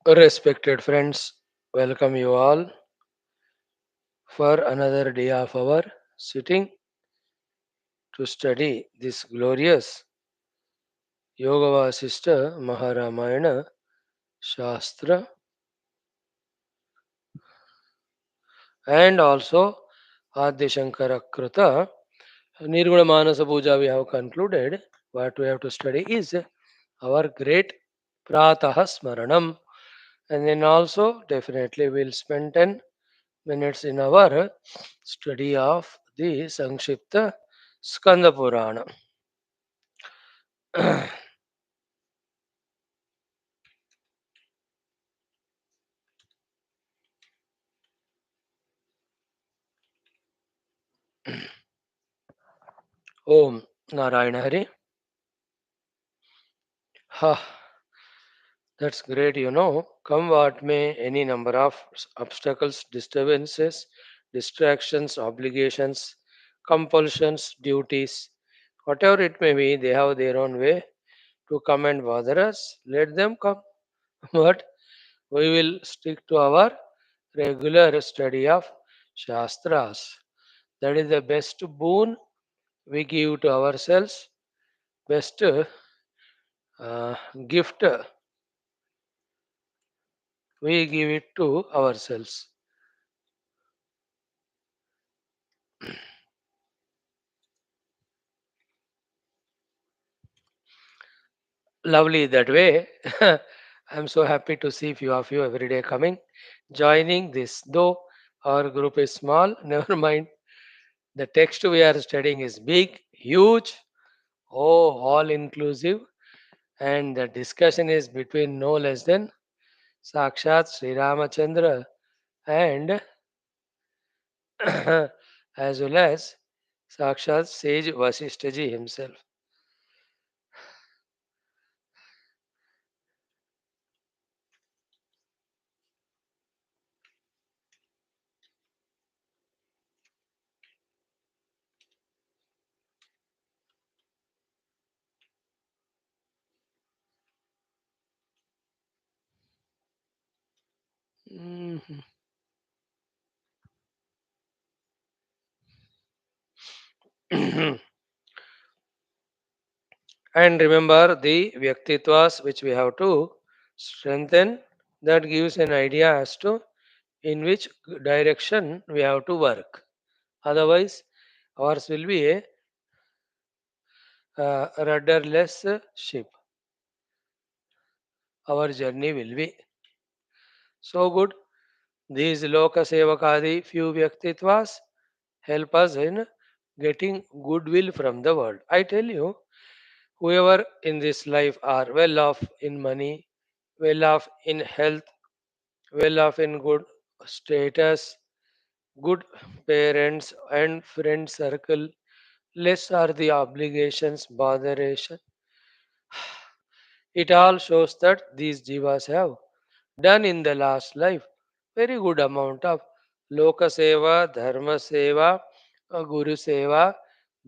Respected friends, welcome you all for another day of our sitting to study this glorious Yoga Vaashishtha Maharamayana Shastra and also Adi Shankara Krita Nirguna Manasa Puja. We have concluded. What we have to study is our great Prataha Smaranam, and then also definitely we'll spend 10 minutes in our study of the Sankshipta Skanda Purana. Om Narayana Hari. Ha, that's great, you know. Come what may, any number of obstacles, disturbances, distractions, obligations, compulsions, duties, whatever it may be, they have their own way to come and bother us. Let them come. But we will stick to our regular study of Shastras. That is the best boon we give to ourselves, best gift we give it to ourselves. Lovely that way. I'm so happy to see few of you every day coming, joining this. Though our group is small, never mind. The text we are studying is big, huge, all inclusive, and the discussion is between no less than Sakshat Sri Ramachandra and as well as Sakshat Sage Vasishtaji himself. Mhm. And remember the Vyaktitwas which we have to strengthen, that gives an idea as to in which direction we have to work. Otherwise, ours will be a rudderless ship. Our journey will be so good. These Loka Sevakadi few Vyaktitwas help us in getting goodwill from the world. I tell you, whoever in this life are well off in money, well off in health, well off in good status, good parents and friend circle, less are the obligations, botheration. It all shows that these jivas have done in the last life very good amount of loka seva, dharma seva, guru seva,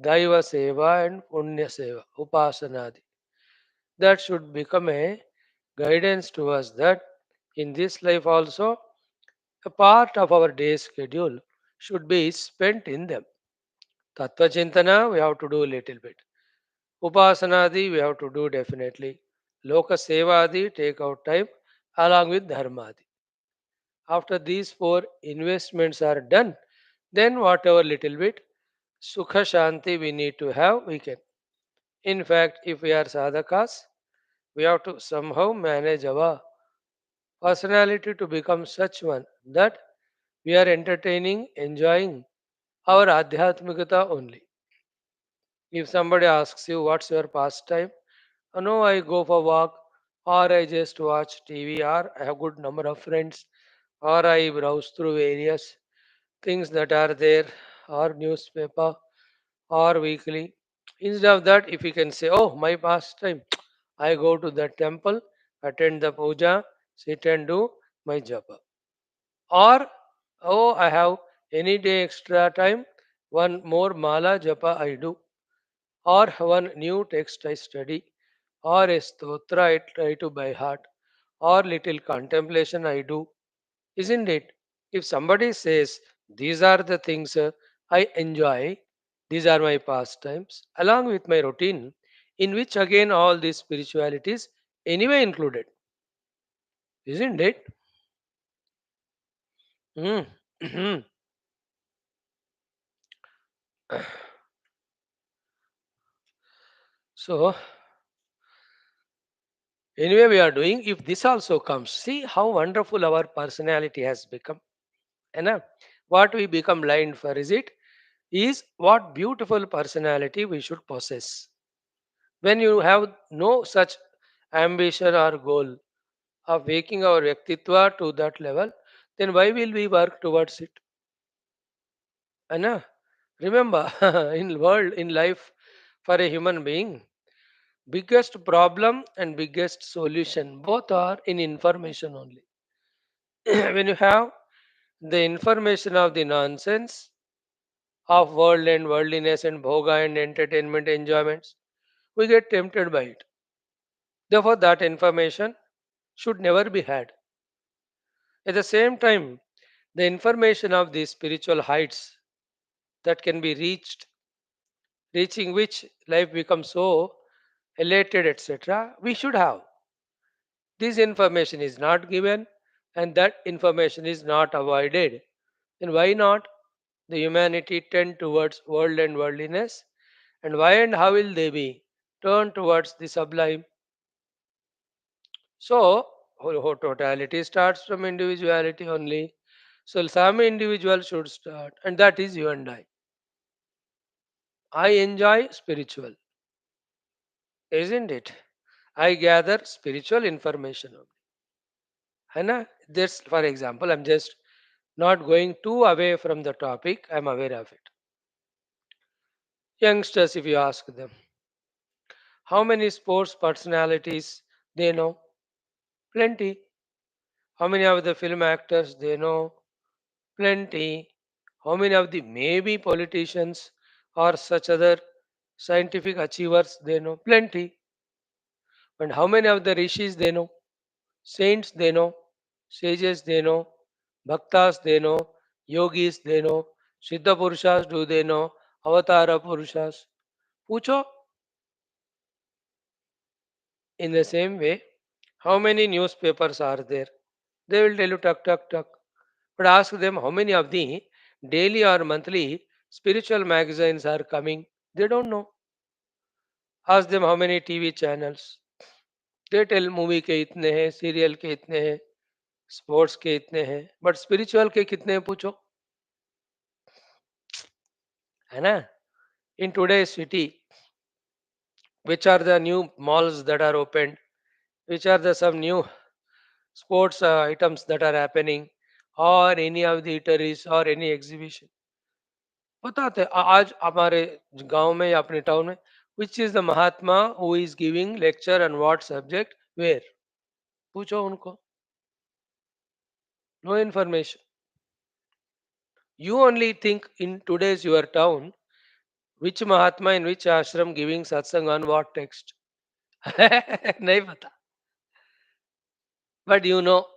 daiva seva and punya seva, upasanadi. That should become a guidance to us that in this life also a part of our day's schedule should be spent in them. Tattva Chintana, we have to do a little bit. Upasanadi, we have to do definitely. Loka Sevadi, take out time along with Dharmadi. After these four investments are done, then whatever little bit Sukha Shanti we need to have, we can. In fact, if we are sadhakas, we have to somehow manage our personality to become such one that we are entertaining, enjoying our adhyatmikata only. If somebody asks you what's your pastime, no, I go for walk, or I just watch TV, or I have good number of friends, or I browse through various things that are there, or newspaper, or weekly. Instead of that, if you can say, oh, my pastime, I go to the temple, attend the puja, sit and do my japa. Or, oh, I have any day extra time, one more mala japa I do, or one new text I study, or a stotra I try to by heart, or little contemplation I do, isn't it? If somebody says, these are the things I enjoy, these are my pastimes, along with my routine, in which again all these spiritualities anyway included, isn't it? Mm. So, anyway, we are doing, if this also comes, see how wonderful our personality has become. And what we become blind for is what beautiful personality we should possess. When you have no such ambition or goal of making our Vyaktitva to that level, then why will we work towards it? Anna, remember, in world, in life, for a human being, biggest problem and biggest solution both are in information only. When you have the information of the nonsense of world and worldliness and bhoga and entertainment enjoyments, we get tempted by it. Therefore, that information should never be had. At the same time, the information of the spiritual heights that can be reached, reaching which life becomes so elated, etc., we should have. This information is not given and that information is not avoided. Then why not the humanity tend towards world and worldliness? And why and how will they be turned towards the sublime? So, totality starts from individuality only. So, some individual should start, and that is you and I. I enjoy spiritual, isn't it? I gather spiritual information only. Hana, this, for example, I'm just not going too away from the topic, I'm aware of it. Youngsters, if you ask them, how many sports personalities they know? Plenty. How many of the film actors they know? Plenty. How many of the maybe politicians or such other scientific achievers they know? Plenty. And how many of the rishis they know? Saints they know, sages they know, bhaktas they know, yogis they know, siddha purushas do they know, avatara purushas. Pucho, in the same way, how many newspapers are there? They will tell you tuck, tuck, tuck. But ask them how many of the daily or monthly spiritual magazines are coming. They don't know. Ask them how many TV channels. They tell movie के इतने हैं, serial के इतने हैं, sports के इतने हैं, but spiritual के कितने हैं पूछो, है ना? In today's city, which are the new malls that are opened, which are the some new sports items that are happening, or any of the eateries or any exhibition, बताते हैं, आज हमारे गांव में या अपने टाउन में, which is the Mahatma who is giving lecture on what subject where, पूछो उनको. No information. You only think in today's your town which Mahatma in which ashram giving satsang on what text. नहीं पता. But you know,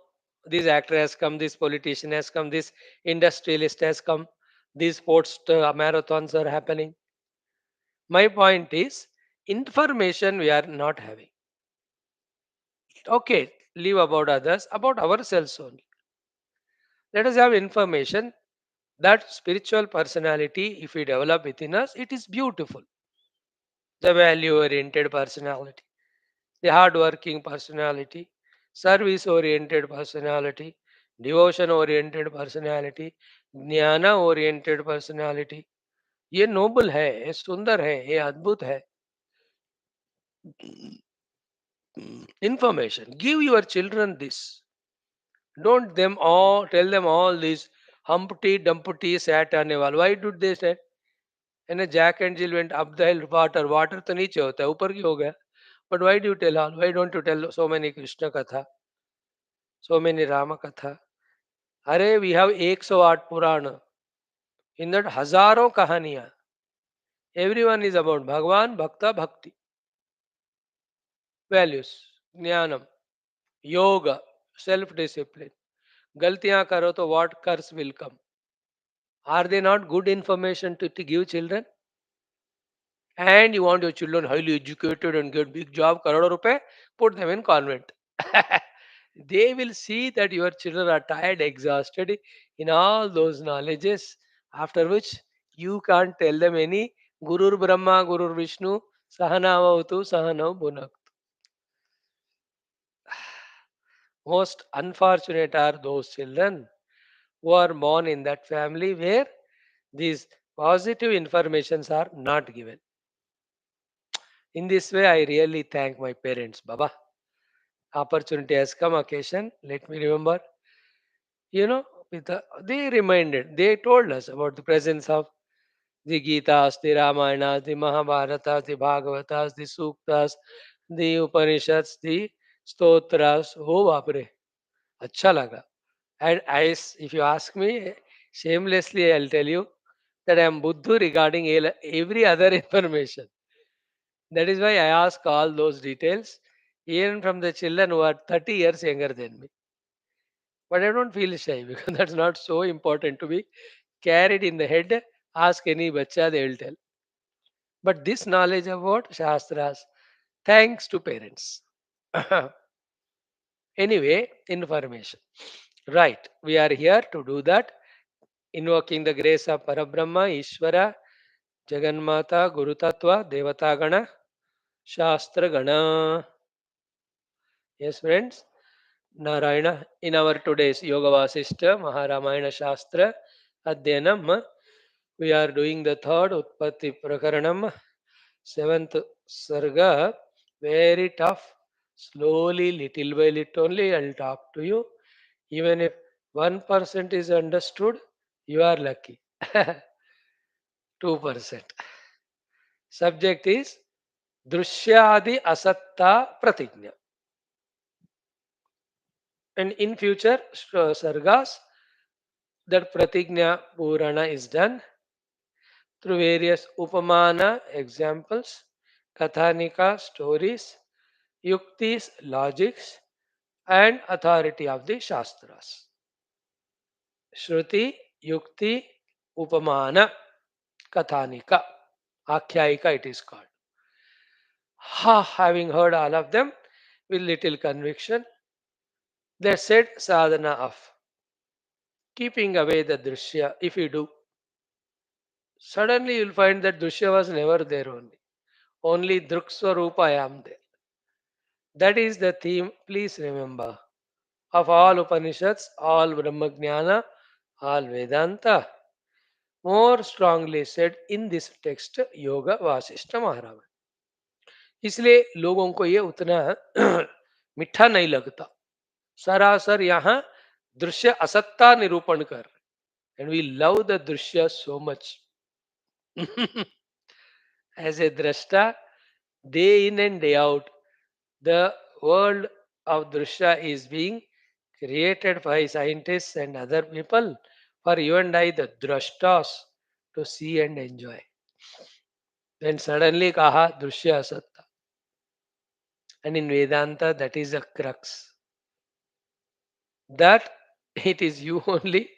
this actor has come, this politician has come, this industrialist has come, these sports marathons are happening. My point is, information we are not having. Okay, leave about others, about ourselves only. Let us have information that spiritual personality, if we develop within us, it is beautiful. The value oriented personality, the hard working personality, service oriented personality, devotion oriented personality, ज्ञाना oriented personality. ये Nobel है, ये सुंदर है, ये अद्भुत है. Information. Give your children this. Don't them all tell them all this Humpty Dumpty sat on a wall. Why did they say? And a Jack and Jill went up the hill water. Water तो नीचे होता है, ऊपर क्यों हो गया? But why do you tell all? Why don't you tell so many Krishna katha, so many Rama katha? अरे we have 108 Purana. In that हजारों कहानियां. Everyone is about Bhagwan, Bhakta, Bhakti, values, Jnanam. yoga, self discipline. Galtiyan karo to what curse will come? Are they not good information to give children? And you want your children highly educated and get big job, crore rupees, put them in convent. They will see that your children are tired, exhausted in all those knowledges, after which you can't tell them any Gurur Brahma, Gurur Vishnu, Sahanavavatu, Sahanav Bhunak. Most unfortunate are those children who are born in that family where these positive informations are not given. In this way, I really thank my parents, Baba. Opportunity has come, occasion. Let me remember. You know, they reminded, they told us about the presence of the Gitas, the Ramayanas, the Mahabharatas, the Bhagavatas, the Suktas, the Upanishads, the Stotras. Oh, Bapre, अच्छा लगा. And if you ask me, shamelessly, I'll tell you that I am Buddhu regarding every other information. That is why I ask all those details, even from the children who are 30 years younger than me. But I don't feel shy because that's not so important to be carried in the head. Ask any bacha, they will tell. But this knowledge about Shastras, thanks to parents. Anyway, information. Right, we are here to do that, invoking the grace of Parabrahma, Ishvara, Jagannatha, Guru Tattva, Devata Gana, Shastra Gana. Yes, friends. Narayana, in our today's Yoga Vaashishtha Maharamayana Shastra Adhyanam, we are doing the third Utpatthi Prakaranam, seventh Sarga. Very tough. Slowly, little by little only, I'll talk to you. Even if 1% is understood, you are lucky. 2%. Subject is Drushyadi Asatta Pratigna. And in future sargas, that Pratigna Purana is done through various Upamana examples, Kathanika stories, Yuktis logics, and authority of the Shastras. Shruti, Yukti, Upamana, Kathanika, Akhyayika it is called. Having heard all of them with little conviction, they said sadhana of keeping away the drishya. If you do, suddenly you'll find that drishya was never there only. Only Drukswarupa I am there. That is the theme, please remember, of all Upanishads, all Brahmajnana, all Vedanta. More strongly said in this text, Yoga Vasishta Maharama. इसलिए लोगों को ये उतना मीठा नहीं लगता. सरासर यहाँ दृश्य असत्ता निरूपण कर. And we love the drishya so much. As a drashta, day in and day out, the world of drishya is being created by scientists and other people for you and I, the drashtas, to see and enjoy. Then suddenly kaha drishya asatta. And in Vedanta, that is a crux. That it is you only,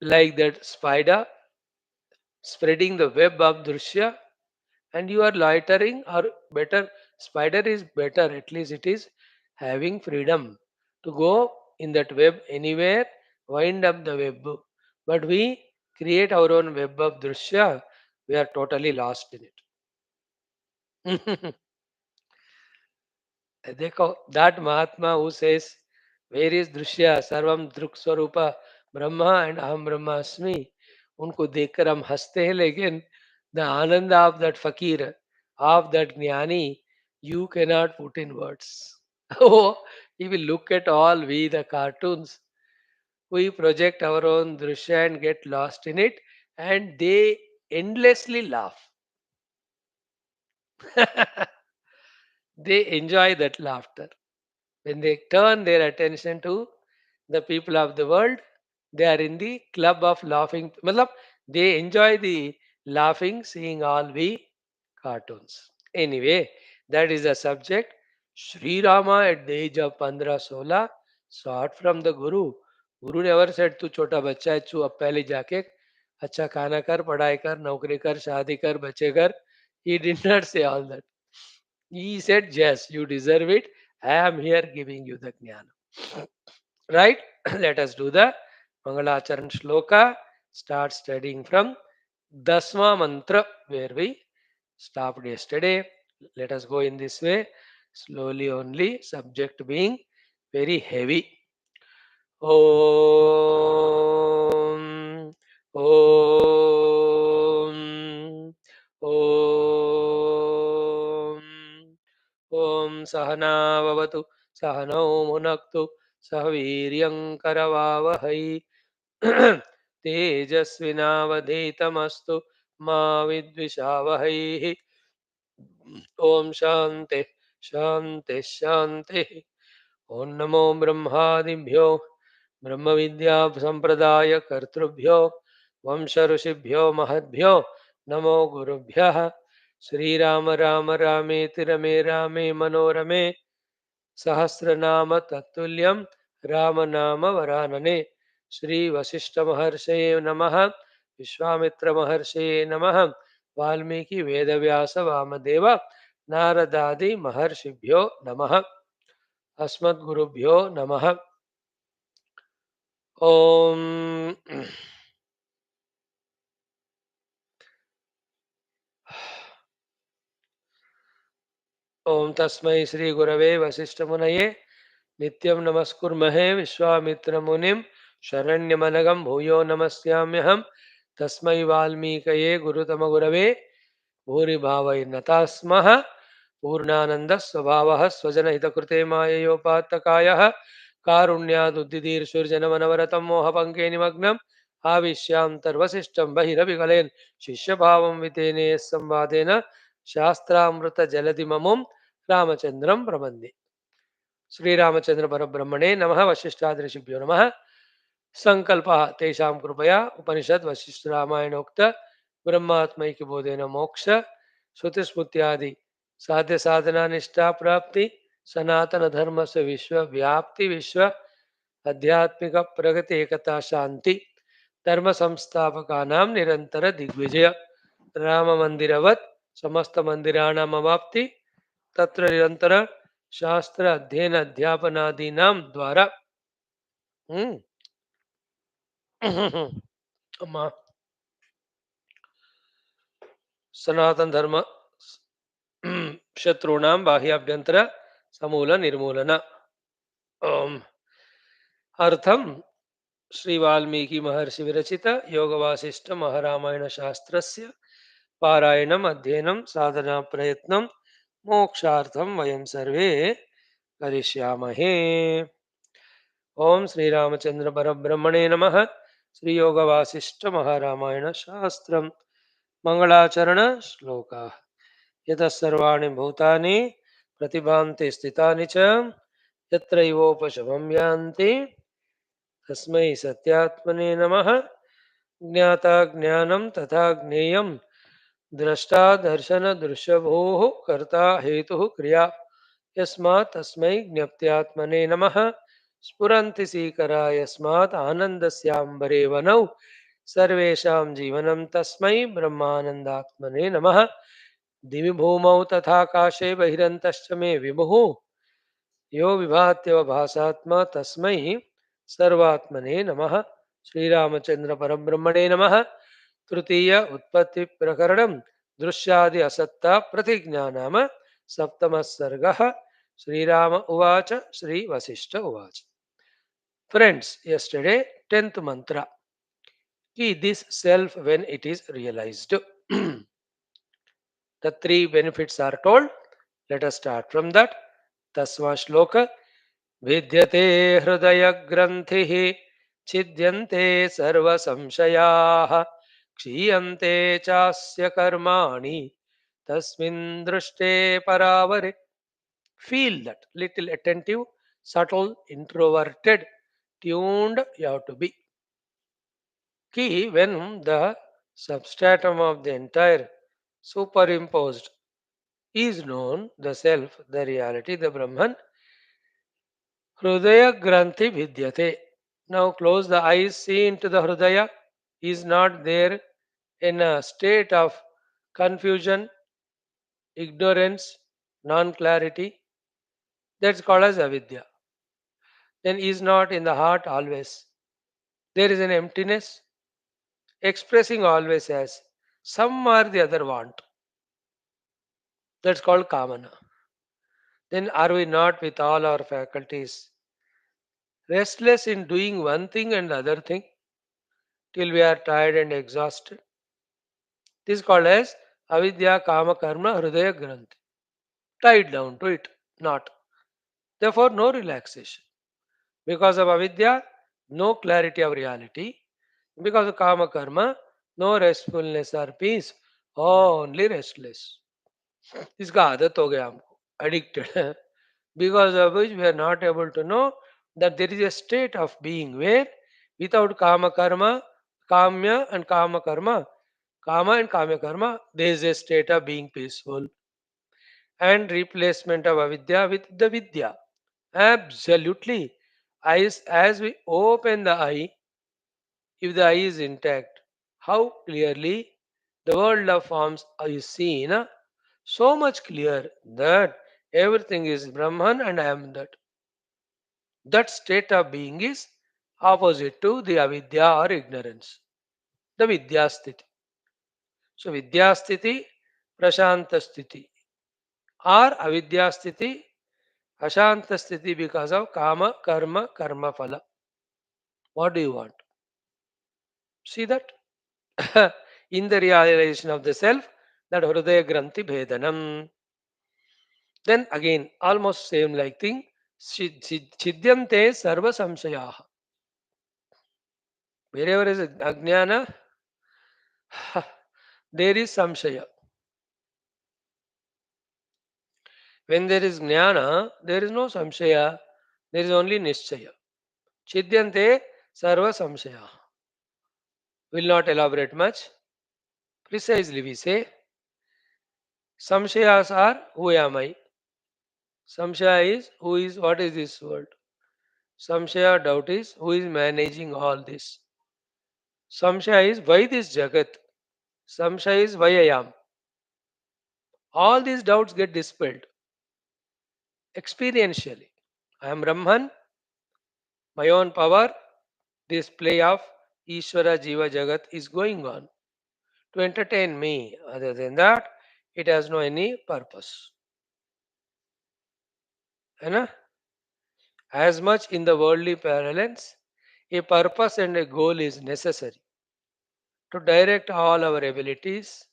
like that spider spreading the web of drishya, and you are loitering, or better, spider is better, at least it is having freedom to go in that web anywhere, wind up the web. But we create our own web of drishya, we are totally lost in it. देखो, that Mahatma who says where is drishya sarvam druk swarupa brahma and aham brahmasmi, उनको देखकर हम हंसते हैं, लेकिन the ananda of that fakir, of that jnani, you cannot put in words. Oh, if we look at all we the cartoons, we project our own drishya and get lost in it, and they endlessly laugh. They enjoy that laughter. When they turn their attention to the people of the world, they are in the club of laughing. Matlab, they enjoy the laughing, seeing all we cartoons. Anyway, that is the subject. Sri Rama at the age of 15-16 sought from the Guru. Guru never said तू छोटा बच्चा है तू अब पहले जाके अच्छा खाना कर पढ़ाई कर नौकरी कर शादी कर बच्चे कर. He did not say all that. He said yes you deserve it. I am here giving you the jnana. Right? Let us do the Mangalacharan Shloka. Start studying from Dasma Mantra where we stopped yesterday. Let us go in this way, slowly only, subject being very heavy. Om, Om, Om, Om Sahana Vavatu, Sahano Munaktu, Sahaviryam तेजस्विनावधीतमस्तु मा विद्विषावहैः. ओम शांति शांति शांति. ओम नमो ब्रह्मादिभ्यो ब्रह्म विद्या संप्रदाय कर्तृभ्यो वंश ऋषिभ्यो महद्भ्यो नमो गुरुभ्यः. श्रीराम राम रामेति रमे रामे मनोरमे सहस्रनाम तत्तुल्यं राम नाम वरानने. श्री वशिष्ठ महर्षये नमः. विश्वामित्र महर्षये नमः. वाल्मीकि वेदव्यास वामदेव नारदादि महर्षिभ्यो नमः. अस्मद्गुरुभ्यो नमः. ओम ओम तस्मै श्री गुरवे वशिष्ठ मुनये नित्यं नमस्कुर्महे विश्वामित्र मुनिं शरण्यमनगं भूयो नमस्याम्यहम्. तस्मै वाल्मीकये गुरुतम गुरवे भूरिभावैर्नताः स्मः. पूर्णानन्दः स्वभावः स्वजनहितकृते माययोपात्तकायः कारुण्यादुद्दिदीर्षुर्जनमनवरतं मोहपङ्के निमग्नम् आविश्यान्तर्वसिष्ठं बहिरविकलेन् शिष्यभावं वितेने संवादेन शास्त्रामृतजलधिममुं रामचन्द्रं प्रबन्धे. श्रीरामचन्द्र परब्रह्मणे नमः. वशिष्ठादृशिभ्यो नमः. संकल्पः तेषां कृपया उपनिषद वशिष्ठ रामायणोक्त ब्रह्मात्मैक्यबोधेन मोक्ष श्रुतिस्मृत्यादि साध्य साधना निष्ठा प्राप्ति सनातन धर्म से विश्व व्याप्ति विश्व आध्यात्मिक प्रगति एकता शांति धर्म संस्थापकानां निरंतर दिग्विजय राम मंदिरवत् समस्त मंदिराणाम अवाप्ति तत्र निरंतर शास्त्र अध्ययन अध्यापनादीनां द्वारा अम्मा सनातन धर्म शत्रूणां बाह्याभ्यंतर समूल निर्मूलन. ओम अर्थम श्री वाल्मीकि महर्षि विरचित योग वासिष्ठ महारामायण शास्त्रस्य पारायणम अध्ययनम साधना प्रयत्नम मोक्षार्थम वयं सर्वे करिष्यामहे. ओम श्री रामचंद्र परब्रह्मणे नमः. श्री योग वासिष्ठ महारामायण शास्त्रम मंगलाचरण श्लोका. यतः सर्वाणि भूतानि प्रतिभान्ति स्थितानि च यत्रैवोपशमं यान्ति तस्मै सत्यात्मने नमः. ज्ञाता ज्ञानं तथा ज्ञेयं द्रष्टा दर्शन दृश्यभूः कर्ता हेतुः क्रिया यस्मात् तस्मै ज्ञप्त्यात्मने नमः. स्फुरन्ति सीकरा यस्मात् आनन्दस्याम्बरे वनौ सर्वेषां जीवनं तस्मै ब्रह्मानन्दात्मने नमः. दिवि भूमौ तथाकाशे बहिरन्तश्च मे विभुः यो विभात्यवभासात्मा तस्मै सर्वात्मने नमः. श्रीरामचंद्र परब्रह्मणे नमः. तृतीय उत्पत्ति प्रकरणं दृश्यादि असत्ता प्रतिज्ञा नाम सप्तमः सर्गः. श्रीराम उवाच श्री वशिष्ठ उवाच. Friends, yesterday 10th mantra. Key this self when it is realized. The three benefits are told. Let us start from that. Tasma shloka. विद्यते हृदयग्रन्थिः छिद्यन्ते सर्वसंशयाः क्षीयन्ते चास्य कर्माणि तस्मिन् दृष्टे परावरे. Feel that little attentive, subtle, introverted, tuned you have to be. Key when the substratum of the entire superimposed is known, the self, the reality, the Brahman, Hrudaya Granthi Vidyate. Now close the eyes, see into the Hrudaya. Is not there in a state of confusion, ignorance, non clarity. That's called as avidya. Then is not in the heart always. There is an emptiness, expressing always as some or the other want. That's called kamana. Then are we not with all our faculties restless in doing one thing and the other thing till we are tired and exhausted? This is called as avidya kama karma hridaya granthi. Tied down to it, not. Therefore, no relaxation. Because of avidya, no clarity of reality. Because of kama karma, no restfulness or peace, only restless. इसका आदत हो गया हमको, addicted. Because of which we are not able to know that there is a state of being where without kama karma, kamya and kama and kamya karma, there is a state of being peaceful and replacement of avidya with the vidya. Absolutely. As we open the eye, if the eye is intact, how clearly the world of forms is seen, so much clear that everything is Brahman and I am that. That state of being is opposite to the avidya or ignorance, the vidya sthiti. So vidya sthiti, prashanta sthiti, or avidya sthiti, ashanta sthiti because of kama, karma phala. What do you want? See that? In the realization of the self, that Hridaya Granthi Bhedanam. Then again, almost same like thing. Chidyante Sarva Samshayaha. Wherever is Ajnana, there is Samshaya. When there is Jnana, there is no Samshaya. There is only Nishchaya. Chidyante Sarva Samshayaha. Will not elaborate much. Precisely we say, Samshayas are who am I? Samshaya is who is what is this world? Samshaya doubt is who is managing all this. Samshaya is why this Jagat. Samshaya is why I am. All these doubts get dispelled experientially. I am Brahman, my own power, this play of Ishvara Jiva Jagat is going on to entertain me. Other than that, it has no any purpose. है ना? As much in the worldly parlance, a purpose and a goal is necessary to direct all our abilities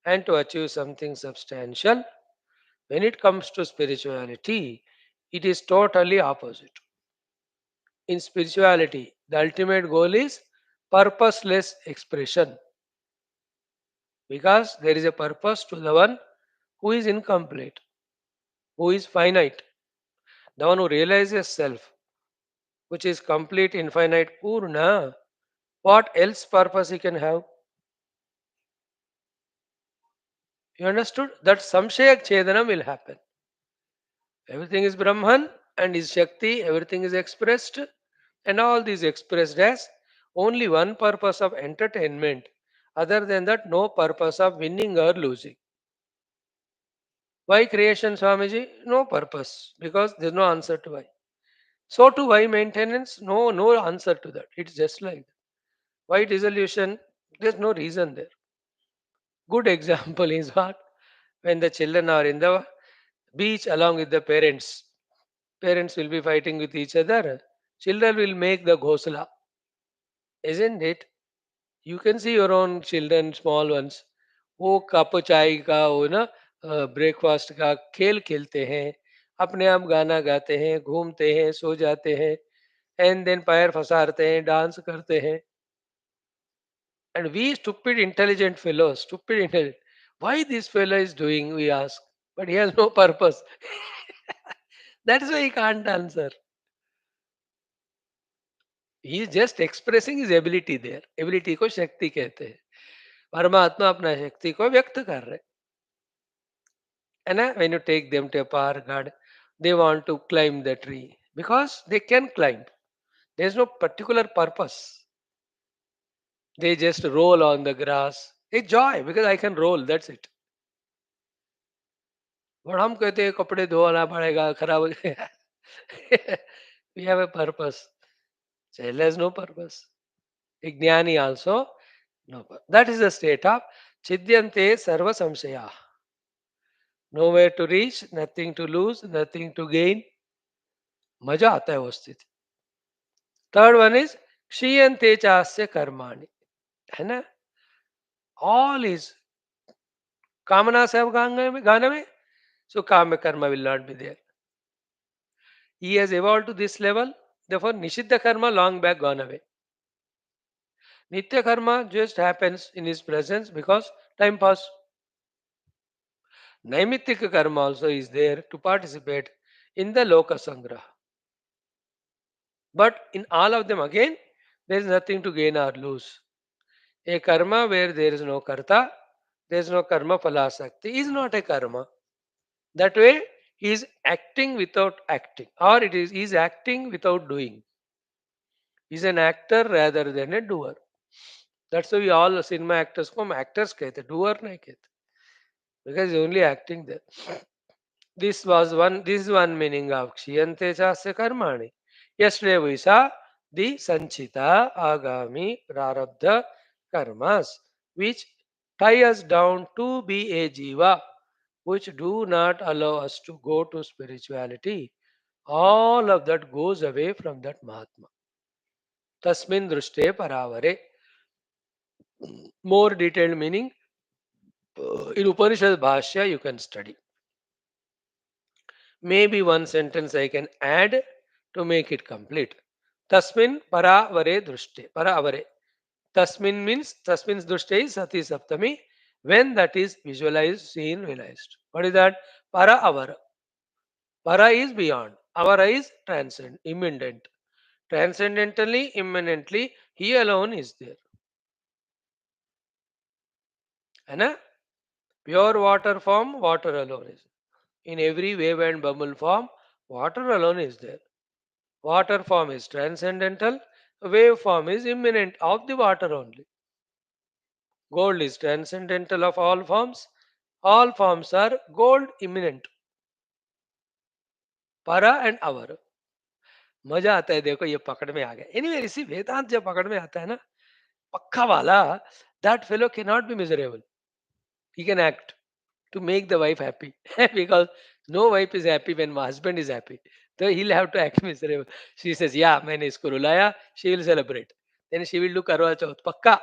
and to achieve something substantial. When it comes to spirituality, it is totally opposite. In spirituality, the ultimate goal is purposeless expression because there is a purpose to the one who is incomplete, who is finite, the one who realizes self, which is complete, infinite, Purna. What else purpose he can have? You understood? That Samshaya Chedana will happen. Everything is Brahman and is Shakti, everything is expressed, and all these expressed as only one purpose of entertainment. Other than that, no purpose of winning or losing. Why creation, Swamiji? No purpose because there's no answer to why. So to why maintenance? No answer to that. It's just like that. Why dissolution? There's no reason there. Good example is what? When the children are in the beach along with the parents. Parents will be fighting with each other. Children will make the ghosla, isn't it? You can see your own children, small ones, वो cup चाय का वो ना breakfast का खेल खेलते हैं, अपने आप गाना गाते हैं, घूमते हैं, सो जाते हैं, एंड देन पैर फसारते हैं, डांस करते हैं. And we stupid intelligent fellows, stupid intelligent, why this fellow is doing, we ask, but he has no purpose. That's why he can't answer. He is just expressing his ability there. Ability को शक्ति कहते हैं. परमात्मा अपना शक्ति को व्यक्त कर रहे. And when you take them to a park, God, they want to climb the tree because they can climb. There's no particular purpose. They just roll on the grass. A joy because I can roll. That's it. But हम कहते हैं कपड़े धोना पड़ेगा खराब हो जाएगा. We have a purpose. Child has no purpose. A jnani also no purpose. That is the state of chidyante sarva samshaya. Nowhere to reach, nothing to lose, nothing to gain. मजा आता है वो स्थिति. थर्ड वन इज क्षीयंते चास्य कर्माणि, है ना. All is कामना से अब गाने में so kama karma will not be there. He has evolved to this level, therefore nishiddha karma long back gone away. Nitya karma just happens in his presence because time pass. Naimittika karma also is there to participate in the loka sangraha. But in all of them again, there is nothing to gain or lose. A karma where there is no karta, there is no karma phalasakti is not a karma. That way, he is acting without acting, or it is he is acting without doing. He is an actor rather than a doer. That's why we all cinema actors को हम actors कहते, doer नहीं कहते, because he is only acting there. This is one meaning of Kshiyante Chasya Karmani. Yesterday we saw the Sanchita Agami Prarabdha Karmas, which tie us down to be a Jiva, which do not allow us to go to spirituality. All of that goes away from that Mahatma. Tasmin Drushte Paravare. More detailed meaning in Upanishad Bhashya you can study. Maybe one sentence I can add to make it complete. Tasmin paravare drushte. Paravare. Tasmin means Tasmin's drushte is Sati Saptami. When that is visualized, seen, realized. What is that? Para avara. Para is beyond. Avara is transcend, immanent. Transcendentally, immanently, he alone is there. And pure water form, water alone is. In every wave and bubble form, water alone is there. Water form is transcendental, wave form is immanent of the water only. Gold is transcendental of all forms are gold immanent. Para and our. मजा आता है देखो ये पकड़ में आ गया. Anyway, इसी वेदांत जब पकड़ में आता है ना, पक्का वाला, that fellow cannot be miserable. He can act to make the wife happy because no wife is happy when my husband is happy. So he'll have to act miserable. She says, "Yeah, मैंने इसको रुलाया." She will celebrate. Then she will do करवा चौथ. पक्का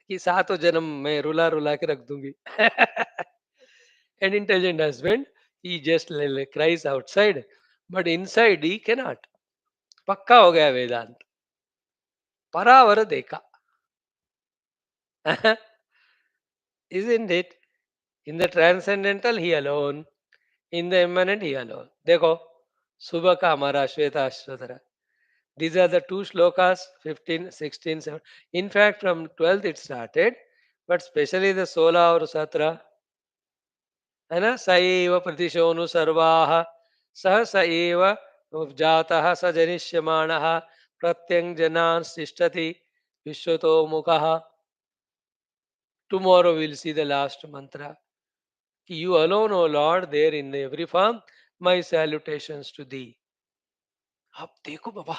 कि सातों जन्म मैं रुला रुला के रख दूंगी. An intelligent husband, he just cries outside, but inside he cannot. पक्का हो गया वेदांत. परावर देखा. Isn't it? In the transcendental, he alone. In the immanent, he alone. देखो, सुबह का हमारा श्वेताश्वतरा. These are the two shlokas, 15, 16, 17. In fact, from 12th it started, but especially the 16 और 17, है ना. स एव प्रतिशोनु सर्वाः सह स एव जातः स जनिष्यमाणः प्रत्यङ्जनान् तिष्ठति विश्वतो मुखः. Tomorrow we'll see the last mantra. You alone, O Lord, there in every form, my salutations to thee. अब देखो बाबा,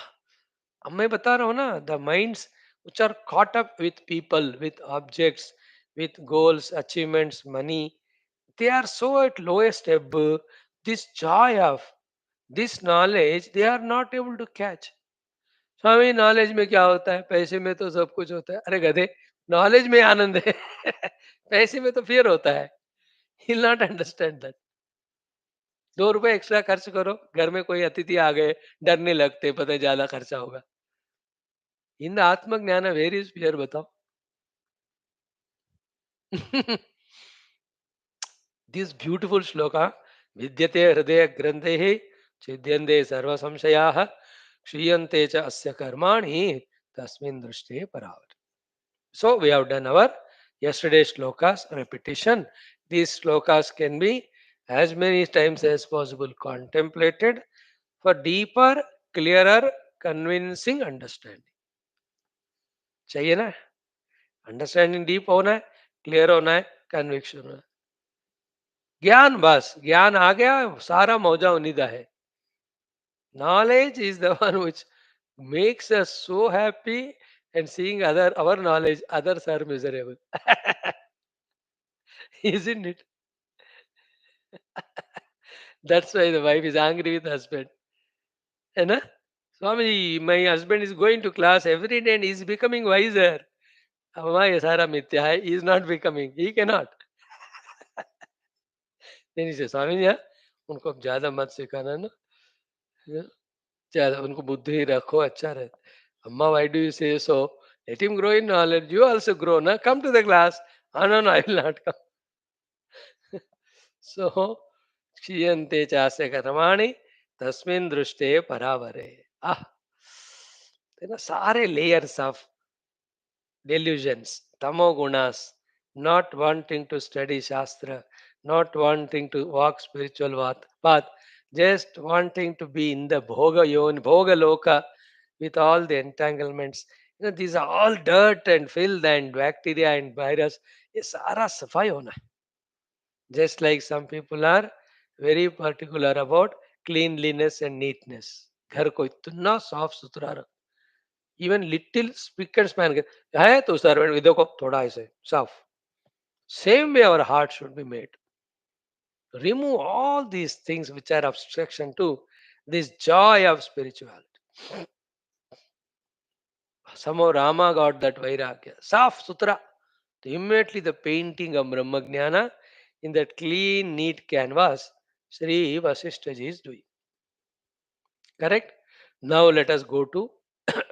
अब मैं बता रहा हूँ ना, the minds which are caught up with people, with objects, with goals, achievements, money, they are so at lowest ebb. This joy of this knowledge, they are not able to catch. Swami knowledge में क्या होता है, पैसे में तो सब कुछ होता है. अरे गधे, नॉलेज में आनंद है. पैसे में तो फिर होता है. He'll not understand that. 2 रुपए एक्स्ट्रा खर्च करो, घर में कोई अतिथि आ गए, डरने लगते, पता है ज्यादा खर्चा होगा. इन आत्मज्ञान वेर इज फियर बताओ. दिस ब्यूटिफुल श्लोक विद्यते हृदय ग्रंथे छिद्यन्ते सर्व संशयाः क्षीयन्ते च अस्य कर्माणि तस्मिन् दृष्टे परावर. So we have done our yesterday shlokas repetition. These shlokas can be as many times as possible contemplated for deeper, clearer, convincing understanding. चाहिए ना? अंडरस्टैंडिंग डीप होना है, क्लियर होना है, कन्विक्शन होना है. ज्ञान, बस ज्ञान आ गया, सारा मौजा उन्नीदा है. Knowledge is the one which makes us so happy, and seeing other our knowledge, others are miserable. Isn't it? That's why the wife is angry with husband. You know? Swami, my husband is going to class every day and he's becoming wiser. Amma, ye sara mithya hai. He is not becoming. He cannot. Then he says, Swami, yeah, उनको अब ज्यादा मत सिखाना ना. Yeah, ज्यादा उनको बुद्धि रखो, अच्छा रहता. Amma, why do you say so? Let him grow in knowledge. You also grow, na? Come to the class. Ah, no, no, I will not come. So, क्षीयन्ते चास्य कर्माणि तस्मिन् दृष्टे परावरे. Ah, सारे layers of delusions, tamogunas, not wanting to study Shastra, not wanting to walk spiritual path, just wanting to be in the Bhoga Loka with all the entanglements. These are all dirt and filth and bacteria and virus. ये सारा सफाई होना है. Just like some people are very particular about cleanliness and neatness. घर को इतना साफ सुथरा रख. Even little spick and span है तो सर्वेंट देखो थोड़ा ऐसे साफ. Same way our heart should be made. Remove all these things which are obstruction to this joy of spirituality. Somehow Rama got that vairagya. Saf sutra. Immediately the painting of Brahmagnana in that clean, neat canvas, Sri Vaashishtha ji is doing. Correct? Now let us go to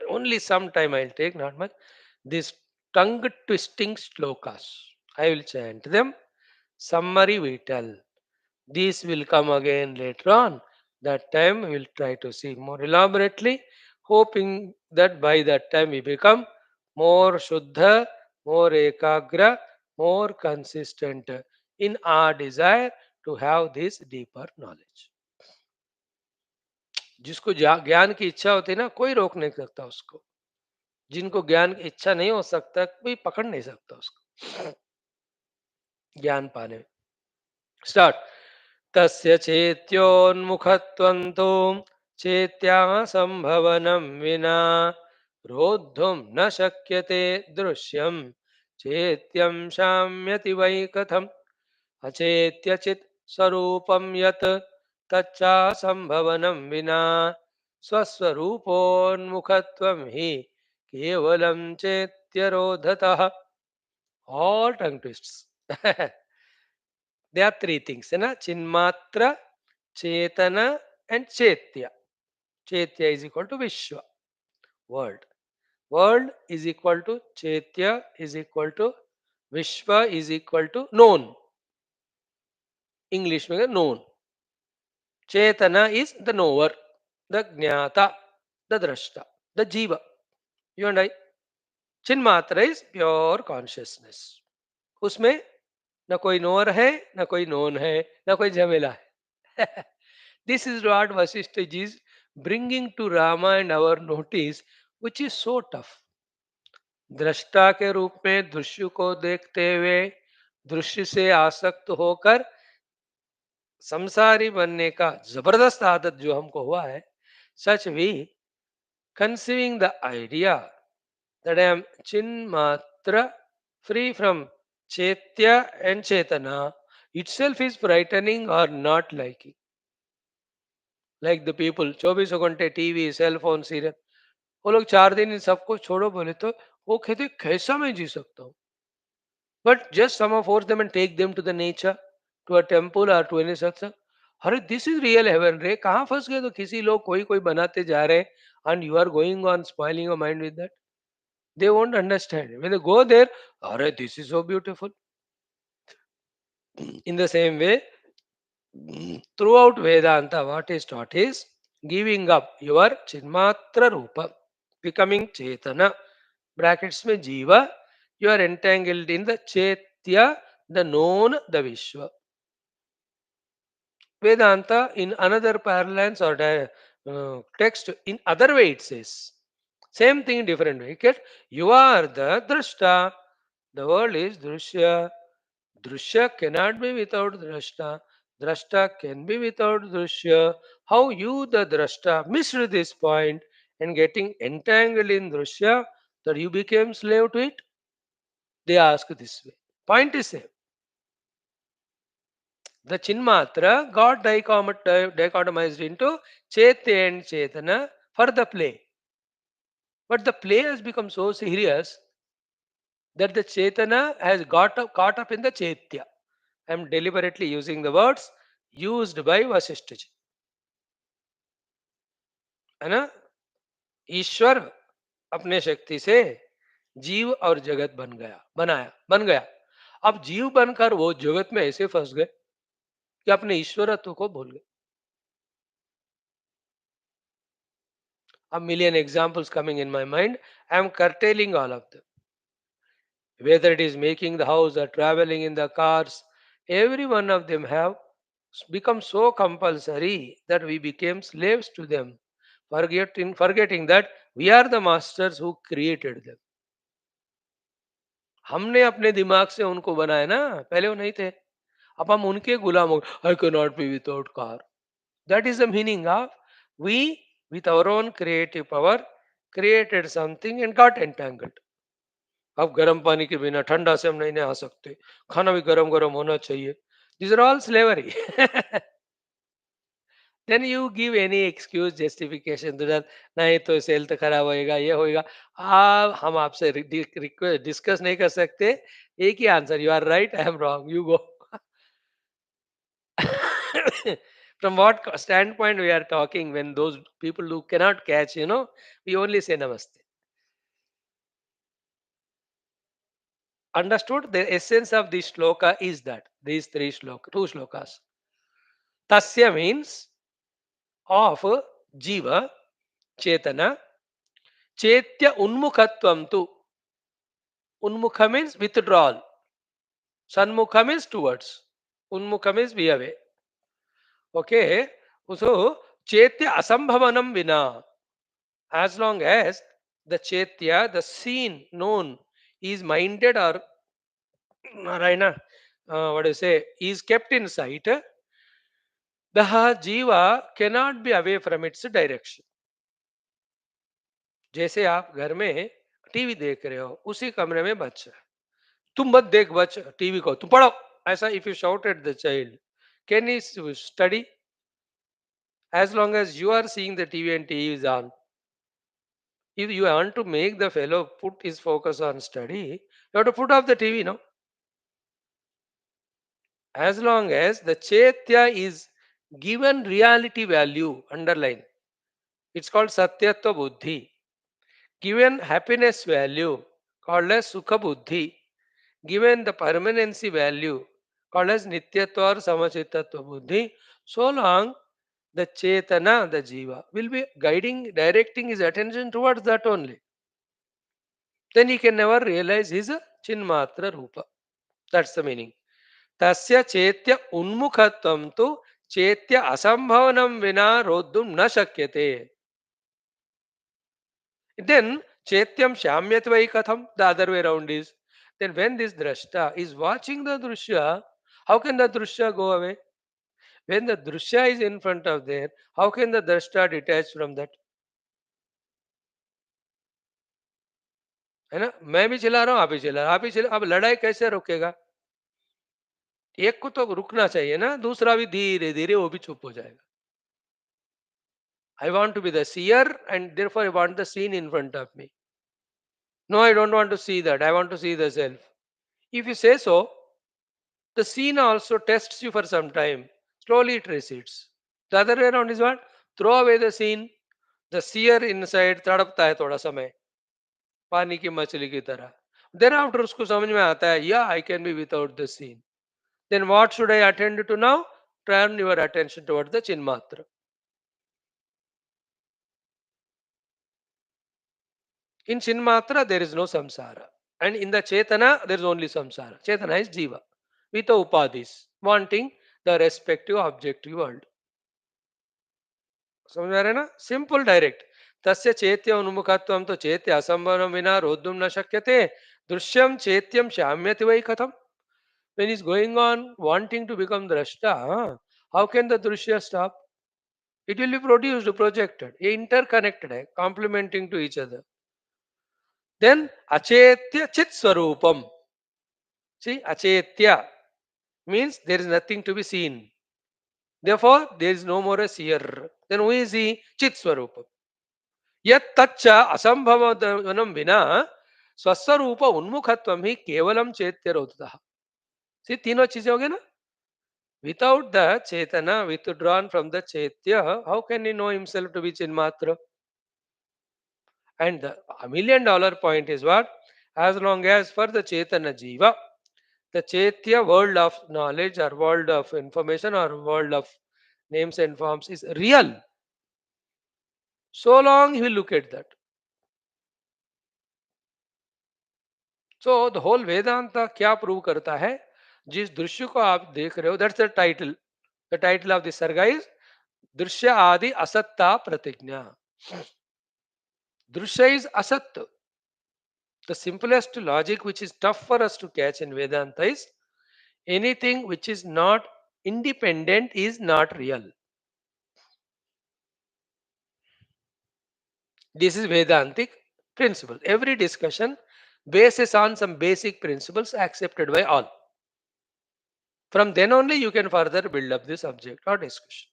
only some time I'll take, not much. These tongue twisting slokas. I will chant them. Summary we tell. These will come again later on. That time we will try to see more elaborately, hoping that by that time we become more Shuddha, more Ekagra, more consistent in our desire to have this deeper knowledge. जिसको ज्ञान की इच्छा होती है ना, कोई रोक नहीं सकता उसको. जिनको ज्ञान की इच्छा नहीं हो सकता, कोई पकड़ नहीं सकता उसको ज्ञान पाने में. स्टार्ट. तस्य चेत्योन्मुखत्वं तु चेत्या संभवनं विना रोद्धुं न शक्यते दृश्यं चेत्यं शाम्यति वै कथम्. अचेत्यचित् स्वरूपं यत् तच्चा संभवनं विना स्वस्वरूपोन्मुखत्वं हि केवलं चेत्यरोधतः. All tongue twists. There are three things, na? Chinmatra, Chetana, and Chetya. Chetya is equal to Vishwa, world. World is equal to Chetya is equal to Vishwa is equal to known. English means known. Chetana is the knower, the Jnata, the Drashta, the Jiva. You and I. Chinmatra is pure consciousness. उसमें न कोई नोर है, न कोई known है, न कोई झमेला है. This is what Vasishtha ji is bringing to Rama and our notice, which is so tough. दृष्टा के रूप में दृश्य को देखते हुए दृश्य से आसक्त होकर संसारी बनने का जबरदस्त आदत जो हमको हुआ है, such we conceiving the idea that I am Chinmatra, free from Chaitya and Chetana, itself is frightening or not liking. Like the people, 24 घंटे टीवी, सेल फोन, सीरियल, वो लोग 4 दिन इन सबको छोड़ो बोले तो वो कहते कैसा मैं जी सकता हूँ. But just some force them and take them to the nature, to a temple or to any satsang. अरे दिस इज रियल हेवन रे. कहाँ फंस गए? तो किसी लोग कोई कोई बनाते जा रहे and you are going on spoiling your mind with that. They won't understand. When they go there, Arey, this is so beautiful. In the same way, throughout Vedanta, what is taught is giving up your Chinmatra Rupa, becoming Chetana, brackets में Jiva, you are entangled in the Chetya, the known, the Vishwa. Vedanta in another parlance or text in other way it says. Same thing in different way. Okay? You are the drashta. The world is drushya. Drushya cannot be without drashta. Drashta can be without drushya. How you, the drashta, missed this point and getting entangled in drushya that you became slave to it? They ask this way. Point is same. The Chinmatra got dichotomized into Chaitya and Chetana for the play. But the play has become so serious that the Chetana has caught up in the Chaitya. I am deliberately using the words used by Vaashishtha ji. है ना? ईश्वर अपने शक्ति से जीव और जगत बन गया। अब जीव बनकर वो जगत में ऐसे फंस गए कि अपने ईश्वरत्व को भूल गए। A million examples coming in my mind. I am curtailing all of them. Whether it is making the house or traveling in the cars, every one of them have become so compulsory that we became slaves to them, forgetting that we are the masters who created them. हमने अपने दिमाग से उनको बनाया ना, पहले वो नहीं थे। अब हम उनके गुलाम हो गए। I cannot be without car. That is the meaning of we, with our own creative power, created something and got entangled. अब गर्म पानी के बिना ठंडा से हम नहीं नहा सकते, खाना भी गरम गरम होना चाहिए। These are all slavery. Then you give any excuse justification to that, नहीं तो हेल्थ खराब होएगा, ये होएगा। हम आपसे डिस्कस नहीं कर सकते। एक ही answer, you are right, I am wrong, you go. From what standpoint we are talking, when those people who cannot catch, we only say namaste. Understood? The essence of this shloka is that these two shlokas. Tasya means of jiva, chetana, chetya unmukhatvam tu. Unmukha means withdrawal. Sanmukha means towards. Unmukha means be away. Okay. So, chetya asambhavanam vina. As long as the chetya, the seen, known, is minded or Narayana, what do you say, is kept in sight, the jiva cannot be away from its direction. जैसे आप घर में TV देख रहे हो, उसी कमरे में बच्चा है, तुम मत देख बच्चा टीवी को, तुम पढ़ो, ऐसा if you shout at the child, can he study? As long as you are seeing the TV and TV is on, if you want to make the fellow put his focus on study, you have to put off the TV, no? As long as the Chaitya is given reality value, underline, it's called Satyatva Buddhi. Given happiness value, called as Sukha Buddhi. Given the permanency value, called as Nityatva or Samachittatva Buddhi, so long the Chetana, the Jiva, will be directing his attention towards that only. Then he can never realize his Chinmatra Rupa. That's the meaning. Tasya Chetya Unmukhatvam tu Chetya Asambhavanam Vina Roddum Na Shakyate. Then Chetyam Shamyatvai Katham, the other way around is. Then when this drashta is watching the drushya, how can the drushya go away? When the drushya is in front of there, how can the drashta detach from that? है ना? मैं भी चिल्ला रहा हूँ, आप भी चिल्ला रहे हो, आप भी चिल्ला, अब लड़ाई कैसे रोकेगा? एक को तो रुकना चाहिए ना, दूसरा भी धीरे धीरे वो भी चुप हो जाएगा। I want to be the seer and therefore I want the scene in front of me. No, I don't want to see that. I want to see the self. If you say so, the scene also tests you for some time. Slowly it recedes. The other way around is what? Throw away the scene. The seer inside तड़पता है थोड़ा समय, पानी की मछली की तरह. Thereafter उसको समझ में आता है, yeah, I can be without the scene. Then what should I attend to now? Turn your attention towards the Chinmatra. In Chinmatra, there is no samsara. And in the Chetana, there is only samsara. Chetana is Jiva. With the upadhis. Wanting the respective objective world. समझ में आ रहा है ना? Simple direct. तस्य चेत्य उन्मुखत्वं तो चेत्य असंभवं विना रोद्धुं न शक्यते. दृश्यम चेत्यम शाम्यति वै कथम. When he's going on wanting to become drashta, how can the drushya stop? It will be produced, projected, interconnected, complementing to each other. Then achetya chit swarupam. See, achetya means there is nothing to be seen. Therefore, there is no more a seer. Then who is he? Chit swarupam. यत् तच्च असंभवनं विना स्वस्वरूप उन्मुखत्वं ही केवलम चेत्यरोधः. सी तीनों चीजें हो गए ना. Without the chetana withdrawn from the chetya, how can he know himself to be chinmatra? And the $1 million point is what? As long as for the chetana jiva, the chetya world of knowledge or world of information or world of names and forms is real, so long he will look at that. So the whole Vedanta क्या prove करता है? जिस दृश्य को आप देख रहे हो, that's the title of the सर्गा इज दृश्य आदि असत्ता प्रतिज्ञा. दृश्य इज असत्य. The simplest logic which is tough for us to catch in vedanta is anything which is not independent is not real. This is vedantic principle. Every discussion bases on some basic principles accepted by all. From then only you can further build up the subject or discussion.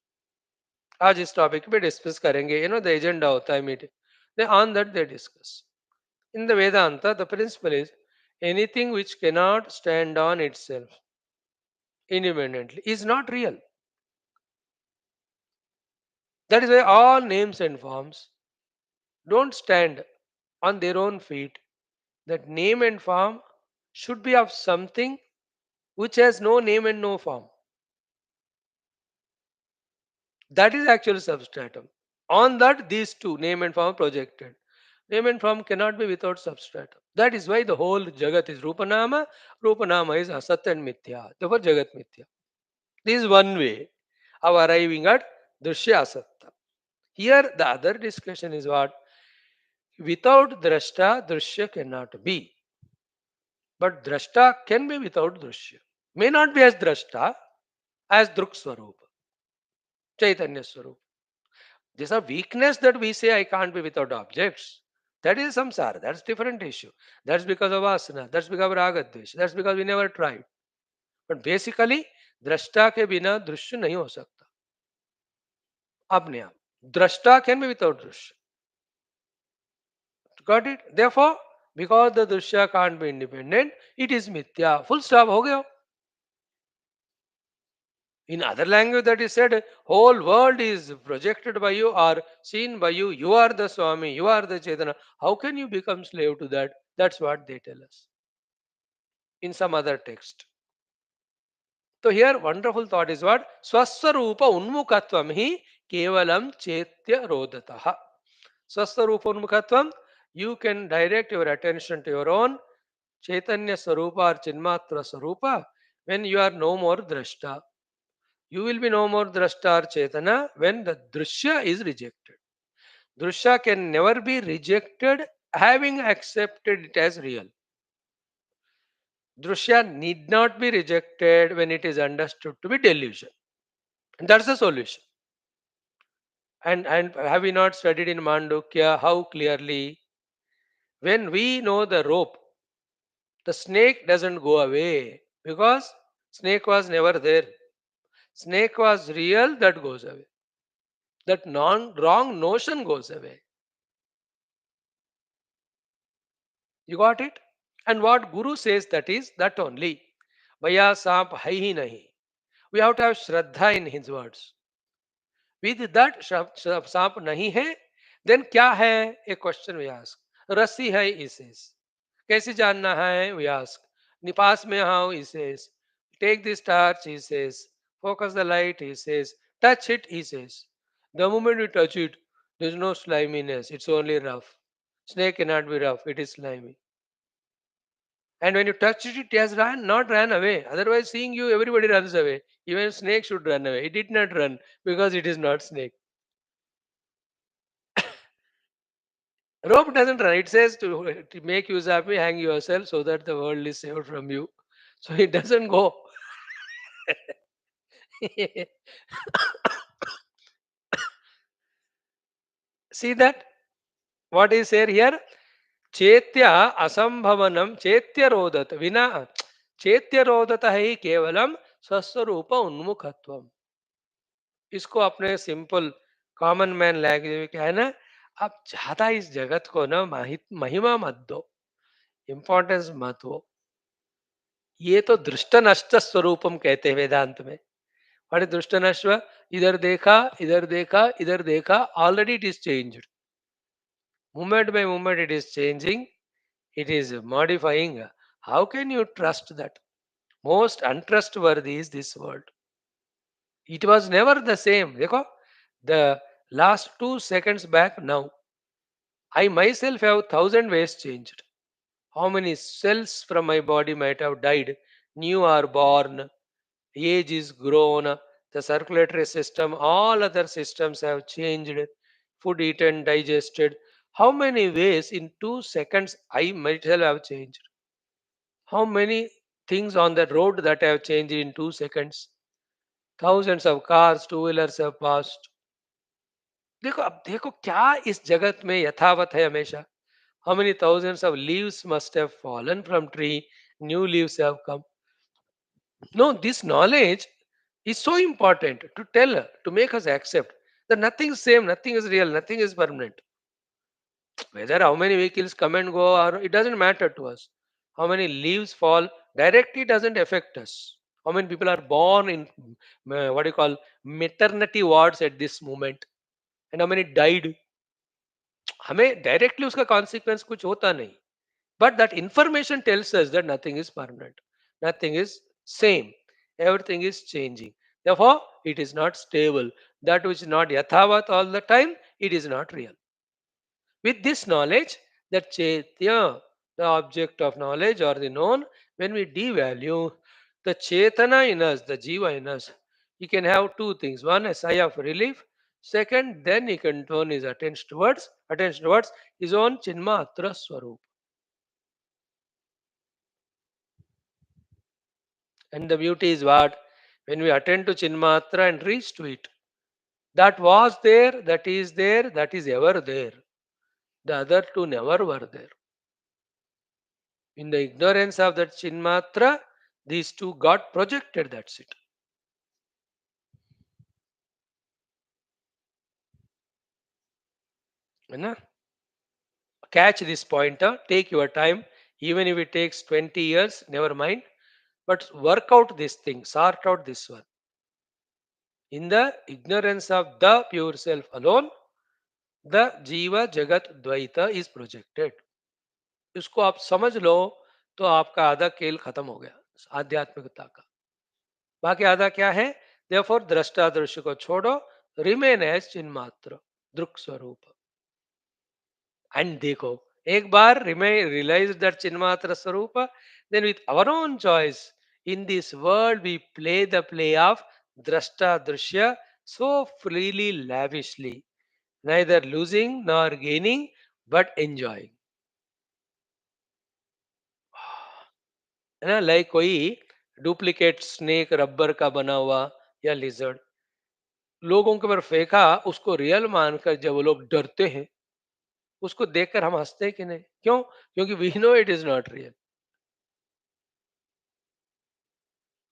आज इस topic पे discuss करेंगे. The agenda होता है meeting. On that they discuss. In the Vedanta the principle is anything which cannot stand on itself independently is not real. That is why all names and forms don't stand on their own feet. That name and form should be of something which has no name and no form. That is actual substratum. On that, these two, name and form, are projected. Name and form cannot be without substratum. That is why the whole Jagat is Rupanama. Rupanama is Asat and Mithya. Therefore, Jagat Mithya. This is one way of arriving at Drushya Asatta. Here, the other discussion is what? Without Drashta, Drushya cannot be. But Drashta can be without Drushya. May not be as Drashta, as Druk Swarupa, Chaitanya Swarupa. There's a weakness that we say I can't be without objects. That is samsara. That's different issue. That's because of asana. That's because of ragadvesh. That's because we never tried. But basically, दृष्टा के बिना दृश्य नहीं हो सकता अपने आप. दृष्टा can be without दृश्य. Got it? Therefore, because the दृश्य can't be independent, it is mithya. Full stop. हो गया. In other language that is said, whole world is projected by you or seen by you. You are the Swami, you are the Chaitanya. How can you become slave to that? That's what they tell us in some other text. So here wonderful thought is what? Swaswarupa unmukatvam hi kevalam chetya rodataha. Swaswarupa unmukatvam, you can direct your attention to your own Chaitanya Sarupa or Chinmatra Sarupa when you are no more drashta. You will be no more drashta or chetana when the drushya is rejected. Drushya can never be rejected having accepted it as real. Drushya need not be rejected when it is understood to be delusion. And that's the solution. And have we not studied in Mandukya how clearly when we know the rope, the snake doesn't go away because snake was never there. Snake was real, that goes away. That wrong notion goes away. You got it? And what Guru says, that is that only. Vaya saap hai hi nahi. We have to have Shraddha in his words. With that saap nahi hai, then kya hai? A question we ask. Rasi hai, he says. कैसे जानना है? We ask. निपास में how? He says. Take this torch, he says. Focus the light, he says. Touch it, he says. The moment you touch it, there is no sliminess. It's only rough. Snake cannot be rough. It is slimy. And when you touched it, it has not ran away. Otherwise, seeing you, everybody runs away. Even snake should run away. It did not run because it is not snake. Rope doesn't run. It says to make use of me, hang yourself so that the world is saved from you. So it doesn't go. See that? What is there here? Chetya asambhavanam chetya rodat. Vina चेत्य रोधत ही केवलम स्वस्वरूप उन्मुखत्वम. इसको अपने simple common man language में क्या है ना, आप ज्यादा इस जगत को ना महिमा मत दो, इंपॉर्टेंस मत हो. ये तो दृष्ट नष्ट स्वरूपम कहते हैं वेदांत में. और दृष्ट नष्ट, इधर देखा इधर देखा इधर देखा, already it is changed. Moment by moment it is changing, it is modifying. How can you trust that? Most untrustworthy is this world. It was never the same. देखो, the last 2 seconds back now, I myself have thousand ways changed. How many cells from my body might have died? New are born, age is grown, the circulatory system, all other systems have changed, food eaten, digested. How many ways in 2 seconds I myself have changed? How many things on the road that have changed in 2 seconds? Thousands of cars, two wheelers have passed. देखो, अब देखो क्या इस जगत में यथावत है हमेशा. How many thousands of leaves must have fallen from tree, new leaves have come. No, this knowledge is so important to tell, to make us accept that nothing is same, nothing is real, nothing is permanent. Whether how many vehicles come and go, or it doesn't matter to us. How many leaves fall directly doesn't affect us. How many people are born in what do you call maternity wards at this moment, and how many died. हमें directly उसका consequence कुछ होता नहीं. But that information tells us that nothing is permanent, nothing is same, everything is changing. Therefore, it is not stable. That which is not yathavat all the time, it is not real. With this knowledge, that chaitya, the object of knowledge or the known, when we devalue the chetana in us, the jiva in us, he can have two things. One, a sigh of relief. Second, then he can turn his attention towards his own chinmatra swarup. And the beauty is what? When we attend to Chinmatra and reach to it, that was there, that is ever there. The other two never were there. In the ignorance of that Chinmatra, these two got projected, that's it. You know? Catch this pointer, take your time, even if it takes 20 years, never mind. But work out this thing, sort out this one. In the ignorance of the pure self alone, the Jiva Jagat Dvaita is projected. इसको आप समझ लो तो आपका आधा खेल खत्म हो गया आध्यात्मिकता का. बाकी आधा क्या है? देयरफॉर दृष्टा दृश्य को छोड़ो, रिमेन एज चिन्मात्र, दृक् स्वरूप. एंड देखो, एक बार realise that chinmatra swaroop, then with our own choice in this world we play the play of drashta drishya so freely, lavishly, neither losing nor gaining, but enjoying. है ना, लाइक कोई डुप्लीकेट स्नेक रबर का बना हुआ या लिजर्ड लोगों के ऊपर फेंका, उसको रियल मानकर जब वो लोग डरते हैं, उसको देखकर हम हंसते हैं कि नहीं? क्यों? क्योंकि we know it is not real.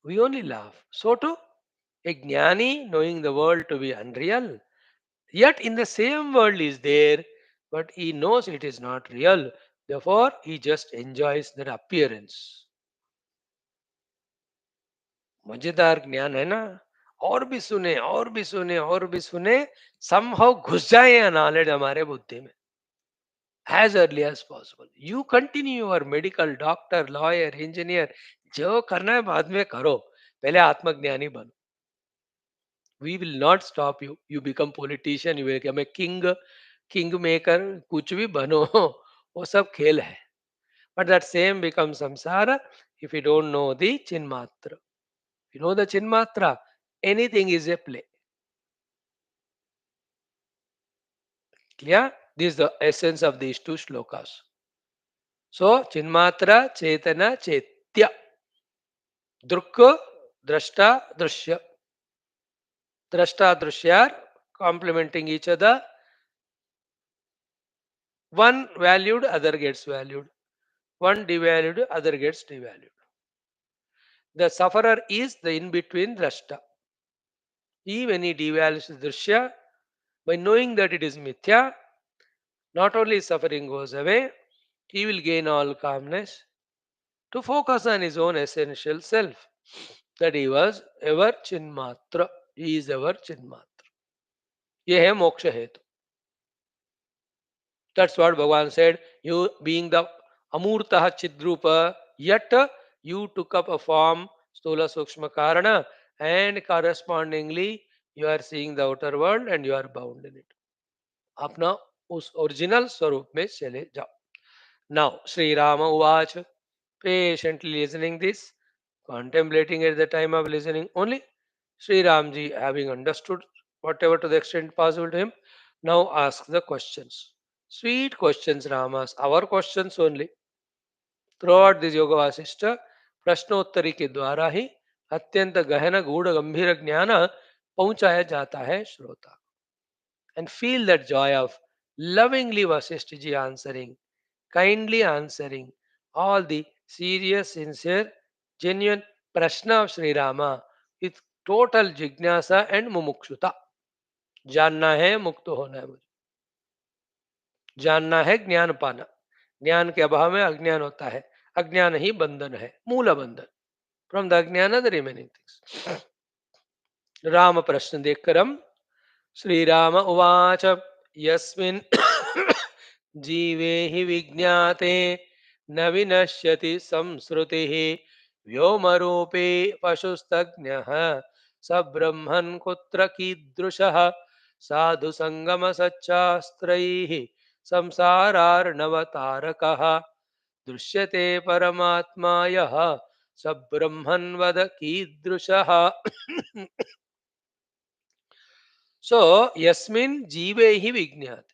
We only laugh. So to a jnani knowing the world to be unreal, yet in the same world is there, but he knows it is not real, therefore he just enjoys that appearance. मजेदार ज्ञान है ना. और भी सुने और भी सुने और भी सुने, somehow घुस जाए ये नॉलेज हमारे बुद्धि में as early as possible. You continue your medical, doctor, lawyer, engineer, जो करना है बाद में करो, पहले आत्मज्ञानी बनो. We will not stop you. You become politician, you become a king, king maker, कुछ भी बनो, वो सब खेल है. But that same becomes samsara if you don't know the chinmatra. If you know the chinmatra, anything is a play. Clear? This is the essence of these two shlokas. So, chinmatra, chetana, chetya. Drukka, drashta, drushya. Drashta, drushya are complementing each other. One valued, other gets valued. One devalued, other gets devalued. The sufferer is the in-between drashta. When he devalues the drishya, by knowing that it is mithya, not only suffering goes away, he will gain all calmness to focus on his own essential self, that he was ever chinmatra. He is ever chinmatra. ये है मोक्ष हेतु. That's what Bhagavan said. You being the amurtaha chidrupa, yet you took up a form, stula sukshma karana, and correspondingly you are seeing the outer world and you are bound in it. अपना उस original स्वरूप में चले जाओ. Now, Sri Rama Uvach, patiently listening this, contemplating at the time of listening only, Sri Ramji, having understood whatever to the extent possible to him, now asks the questions. Sweet questions, Ramas, our questions only. Throughout this Yoga Vasishta, प्रश्नोत्तरी के द्वारा ही अत्यंत गहन गूढ़ गंभीर ज्ञान पहुंचाया जाता है श्रोता. And feel that joy of lovingly Vasishtha ji answering, kindly answering all the serious, sincere, genuine prashna of Sri Rama with total jignasa and mumukshuta. जानना है मुक्त होना है मुझे. जानना है ज्ञान पाना. ज्ञान के अभाव में अज्ञान होता है. अज्ञान ही बंधन है, मूल बंधन. फ्रॉम द अज्ञान द रिमेनिंग थिंग्स. राम प्रश्न देखकर हम श्री राम उवाच यस्मिन् जीवे हि विज्ञाते न विनश्यति संस्रुतिः व्योमरूपे पशुस्तज्ञः स ब्रह्मन् कुत्र कीदृशः साधु संगम सच्चास्त्रैः संसारार्णवतारकः दृश्यते परमात्मा यः स ब्रह्मन् वद कीदृशः. So, yasmin jivehi vignat.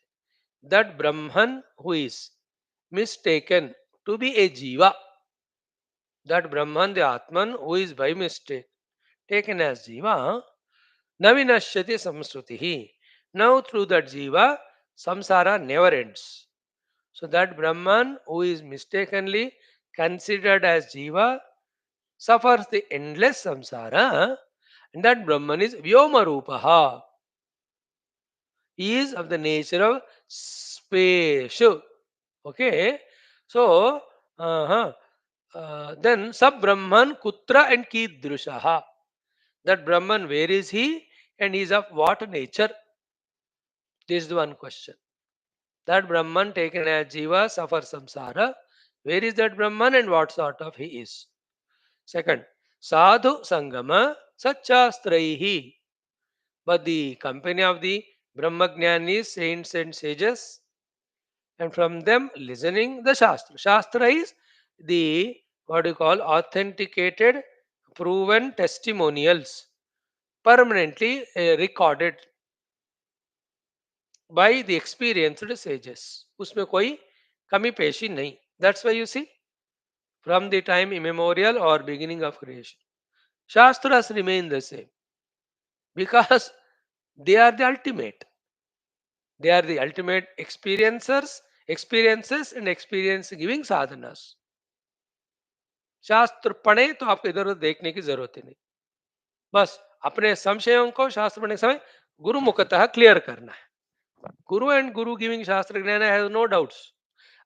That Brahman who is mistaken to be a jiva, that Brahman, the Atman, who is by mistake taken as jiva, navinashyati samsrutihi. Now, through that jiva, samsara never ends. So, that Brahman who is mistakenly considered as jiva suffers the endless samsara, and that Brahman is vyoma rupaha. He is of the nature of space. Okay. So, then Sab Brahman Kutra and Kidrushaha. That Brahman, where is he and he is of what nature? This is the one question. That Brahman taken as Jiva suffers samsara. Where is that Brahman and what sort of he is? Second, Sadhu Sangama Satchastraihi. But the company of the Brahmajnanis, saints and sages, and from them listening the Shastra. Shastra is the what you call authenticated, proven testimonials, permanently recorded by the experienced sages. उसमें कोई कमी पेशी नहीं. That's why you see, from the time immemorial or beginning of creation, Shastras remain the same because they are the ultimate. They are the ultimate experiences and experience giving sadhanas. शास्त्र पढ़े तो आपको इधर उधर देखने की जरूरत ही नहीं. बस अपने संशयों को शास्त्र पढ़ने के समय गुरु मुखतः क्लियर करना है. Guru and Guru giving Shastra Gnana has no doubts.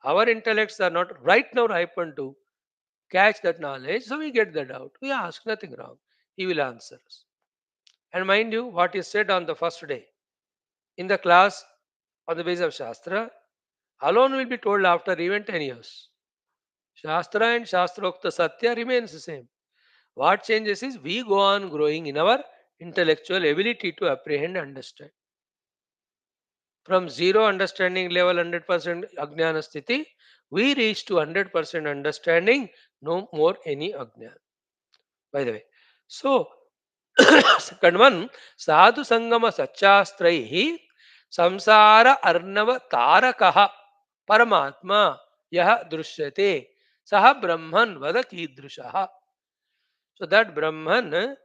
Our intellects are not right now ripened to catch that knowledge, so we get the doubt. We ask nothing wrong. He will answer us. And mind you, what is said on the first day in the class on the basis of Shastra alone will be told after even 10 years. Shastra and Shastrokta Satya remains the same. What changes is we go on growing in our intellectual ability to apprehend and understand. From zero understanding level, 100% Ajnana Sthiti, we reach to 100% understanding, no more any ajna. By the way, so second one, sadhu sangama satchastraihi samsara arnava tarakah paramatma yah drushyate saha brahman vada kidrushah. So that brahman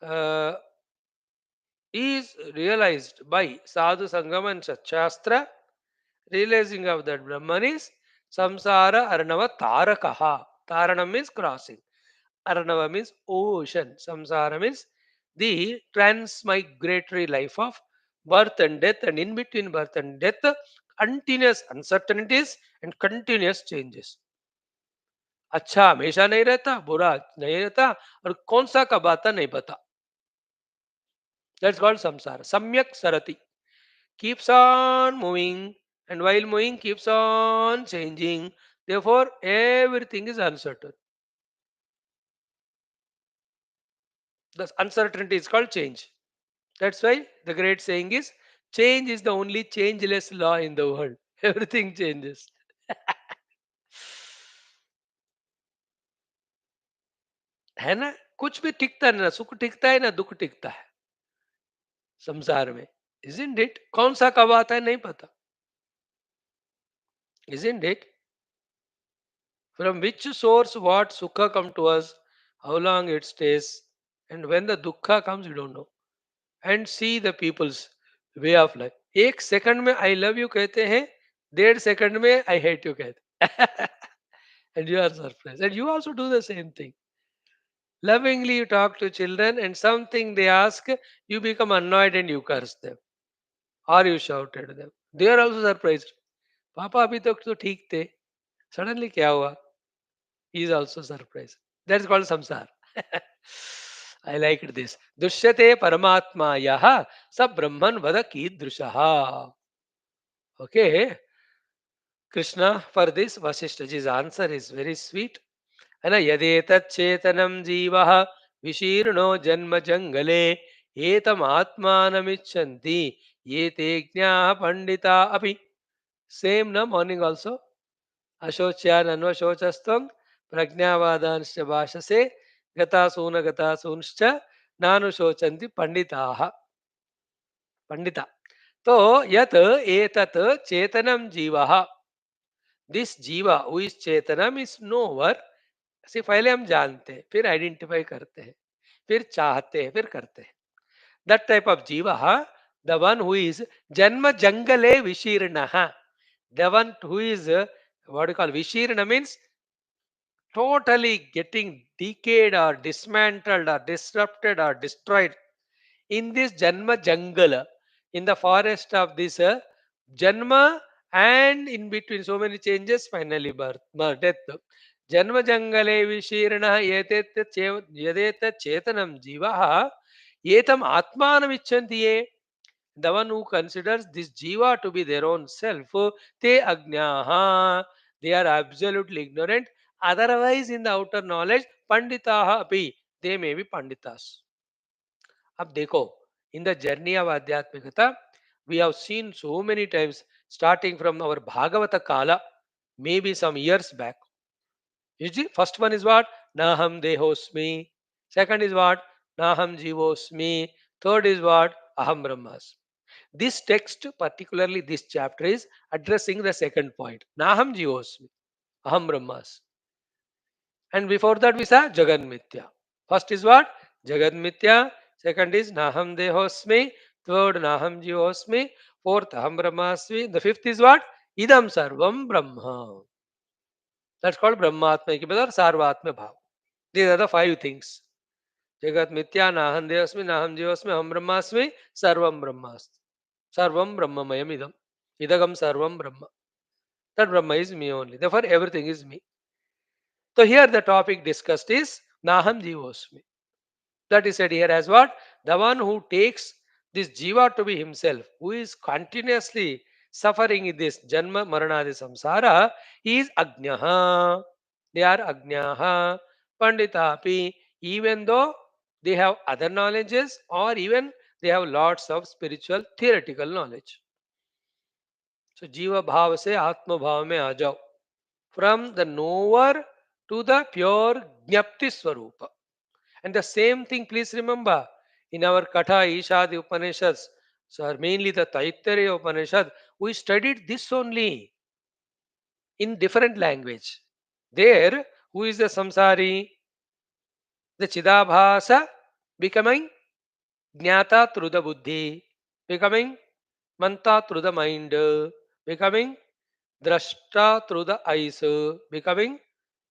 uh, is realized by sadhu sangama and satchastra. Realizing of that brahman is samsara arnava tarakaha. Taranam means crossing. Arnava means ocean. Samsara means the transmigratory life of birth and death, and in between birth and death, continuous uncertainties and continuous changes. अच्छा हमेशा नहीं रहता, बुरा नहीं रहता, और कौन सा कब आता नहीं पता. That's called samsara. Samyak sarati. Keeps on moving, and while moving keeps on changing. Therefore, everything is uncertain. The uncertainty is called change. That's why the great saying is change is the only changeless law in the world. Everything changes. है ना? कुछ भी टिकता नहीं, ना सुख टिकता है ना दुख टिकता है संसार में. Isn't it? कौन सा कब आता है नहीं पता. Isn't it? From which source what sukha come to us, how long it stays, and when the dukkha comes, we don't know. And see the people's way of life. एक second में I love you कहते हैं, 1.5 second में I hate you कहते. And you are surprised. And you also do the same thing. Lovingly you talk to children, and something they ask, you become annoyed and you curse them. Or you shout at them. They are also surprised. पापा अभी तक तो ठीक थे, suddenly क्या हुआ. He is also surprised. That's called samsara. I liked this. Dushyate paramatma yaha sa brahman vada kidrushaha. Okay. Krishna, for this, Vasishtaji's answer is very sweet. And yadetat chetanam jivaha vishirno janma jangale etam atmanamichanti yete jnah pandita api. Same na morning also. अशोच्यान अन्वशोचस्त्वं प्रज्ञावादांश्च भाषसे गतासूनश्च नानुशोचन्ति पंडिताः. Pandita. तो यत एतत चेतनम जीवः, this जीवा who is चेतनम is nowhere. सी पहले हम जानते हैं, फिर identify करते हैं, फिर चाहते हैं, फिर करते हैं. दैट टाइप ऑफ जीवा, द वन हु इज जन्म जंगले विशीर्णः, the one who is what you call vishirna means totally getting decayed or dismantled or disrupted or destroyed in this janma jangala, in the forest of this janma, and in between so many changes, finally birth death. Janma jangale vishirna yadeta chetanam jiva etam atmanam icchanti. The one who considers this jiva to be their own self, te agnaha, they are absolutely ignorant. Otherwise, in the outer knowledge, panditaha api, they may be panditas. अब देखो, in the journey of Adhyatmikata, we have seen so many times, starting from our Bhagavata Kala, maybe some years back. You see, first one is what? Naham Dehosmi. Second is what? Naham Jivosmi. Third is what? Aham Brahmas. This text, particularly this chapter, is addressing the second point. Naham Jivosmi. Aham Brahmas. And before that we saw Jagan Mithya. First is what? Jagan Mithya. Second is Naham Dehosmi. Third Naham Jivosmi. Fourth Aham Brahmasmi. The fifth is what? Idam Sarvam Brahma. That's called Brahmatma or Sarvatma Bhav. These are the 5 things. Jagat Mithya, Naham Dehosmi, Naham Jivosmi, Aham Brahmasmi, Sarvam Brahmas. Sarvam Brahmamayam Idam. Idagam Sarvam Brahma. That Brahma is me only. Therefore, everything is me. So here the topic discussed is Naham Jivosmi. That is said here as what? The one who takes this Jiva to be himself, who is continuously suffering in this Janma Maranadi Samsara, he is Agnaha. They are Agnaha, Panditapi, even though they have other knowledges or even they have lots of spiritual theoretical knowledge. So जीवा भाव से आत्म भाव में आ जाओ. from the knower to the pure Jnapti Swarupa. And the same thing, please remember, in our Katha Ishadi Upanishads, so mainly the Taittiriya Upanishad, we studied this only in different language. There, who is the samsari? The Chidabhasa becoming Jnata through the Buddhi, becoming Manta through the mind, becoming Drashta through the eyes, becoming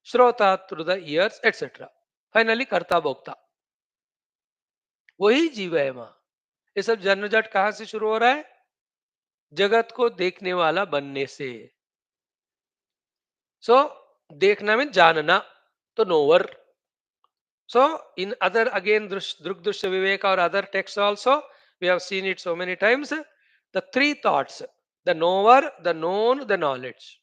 Shrota through the ears, etc. Finally, Karta Bhokta. वही जीव है माँ. ये सब जन्मजट कहाँ से शुरू हो रहा है? जगत को देखने वाला बनने से. सो देखना में जानना, तो nowhere. So in other again Drugdrushya Viveka or other texts also, we have seen it so many times. The three thoughts: the knower, the known, the knowledge.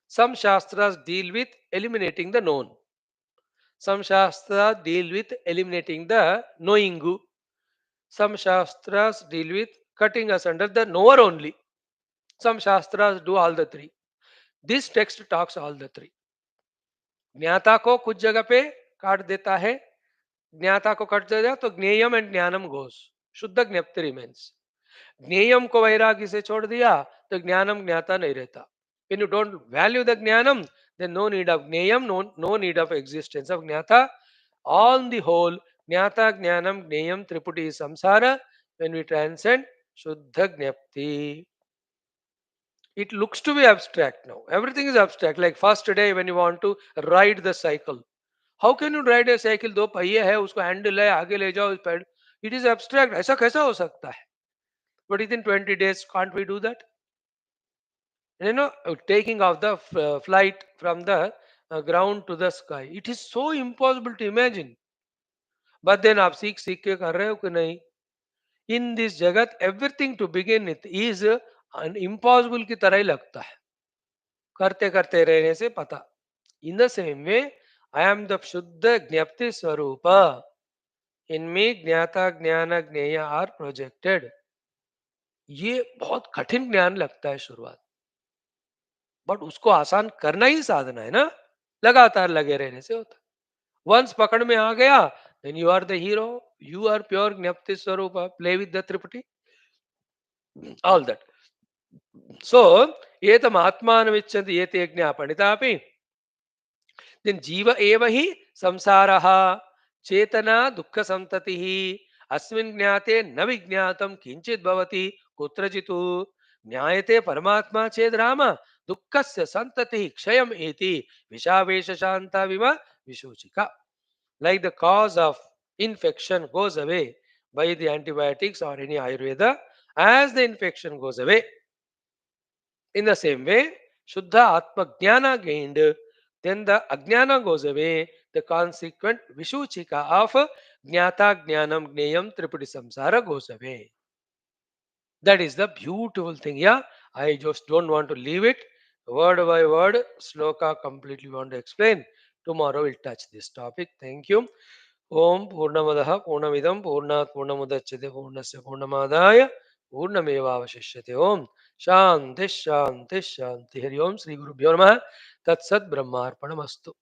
Some Shastras deal with eliminating the known. Some Shastras deal with eliminating the knowing. Some Shastras deal with cutting us under the knower only. Some Shastras do all the three. This text talks all the three. ज्ञाता को कुछ जगह पे काट देता है. ज्ञाता को कट देगा तो ज्ञेयम एंड ज्ञानम घोष, शुद्ध ज्ञप्ति रिमेन्स. ज्ञेयम को वैराग्य से छोड़ दिया तो ज्ञानम ज्ञाता नहीं रहता. when you don't value the jnanam, then no need of gneyam, no need of existence of jnata. On the whole, jnata jnanam gneyam triputi is samsara. When we transcend shuddha jnapti, it looks to be abstract now. Everything is abstract. Like first day when you want to ride the cycle, how can you ride a cycle? दो पहिए है, उसको handle है, आगे ले जाओ. It is abstract. ऐसा कैसा हो सकता है? But within 20 days, can't we do that? Taking off the flight from the ground to the sky. It is so impossible to imagine. But then आप सीख सीख के कर रहे हो कि नहीं? In this jagat, everything to begin with is an impossible की तरह ही लगता है. करते करते रहने से पता. In the same way, I am the Shuddha Jnapti Swarupa. In me, Jnata, Jnana, Jneya are projected. ये बहुत कठिन ज्ञान लगता है शुरुआत, बट उसको आसान करना ही साधना है ना. लगातार लगे रहने से होता. वंस पकड़ में आ गया, then you are the hero. You are pure ज्ञप्ति स्वरूप. प्ले विद द त्रिपुटी, ऑल दैट. सो एतम आत्मानमिच्छन्ति एते ज्ञा पंडितापि. देन जीव एव हि संसारः चेतना दुःख संततिः. अस्मिन् ज्ञाते न विज्ञातं किंचित् भवति कुत्रचित्. ज्ञायते परमात्मा चेद राम दुःखस्य संततिः क्षयम् एति विषावेश शांता विव विशोचिका. Like the cause of infection goes away by the antibiotics or any Ayurveda, as the infection goes away, in the same way, Shuddha Atma Jnana gained, then the Ajnana goes away, the consequent Vishuchika of Jnata Jnanam Gneyam Tripudi Samsara goes away. That is the beautiful thing. Yeah, I just don't want to leave it word by word. Sloka completely want to explain. Tomorrow we'll touch this topic. Thank you. ओम पूर्णमदः पूर्णमिदं पूर्णात् पूर्णमुदच्यते पूर्णस्य पूर्णमादाय पूर्णमेवावशिष्यते. ओम शांति शांति शांति. हरि ओम. श्री गुरुभ्यो नमः. तत्सत् ब्रह्मार्पणमस्तु.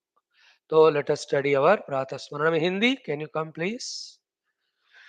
तो लेट अस स्टडी अवर प्रातः स्मरण में Hindi. Can you come please?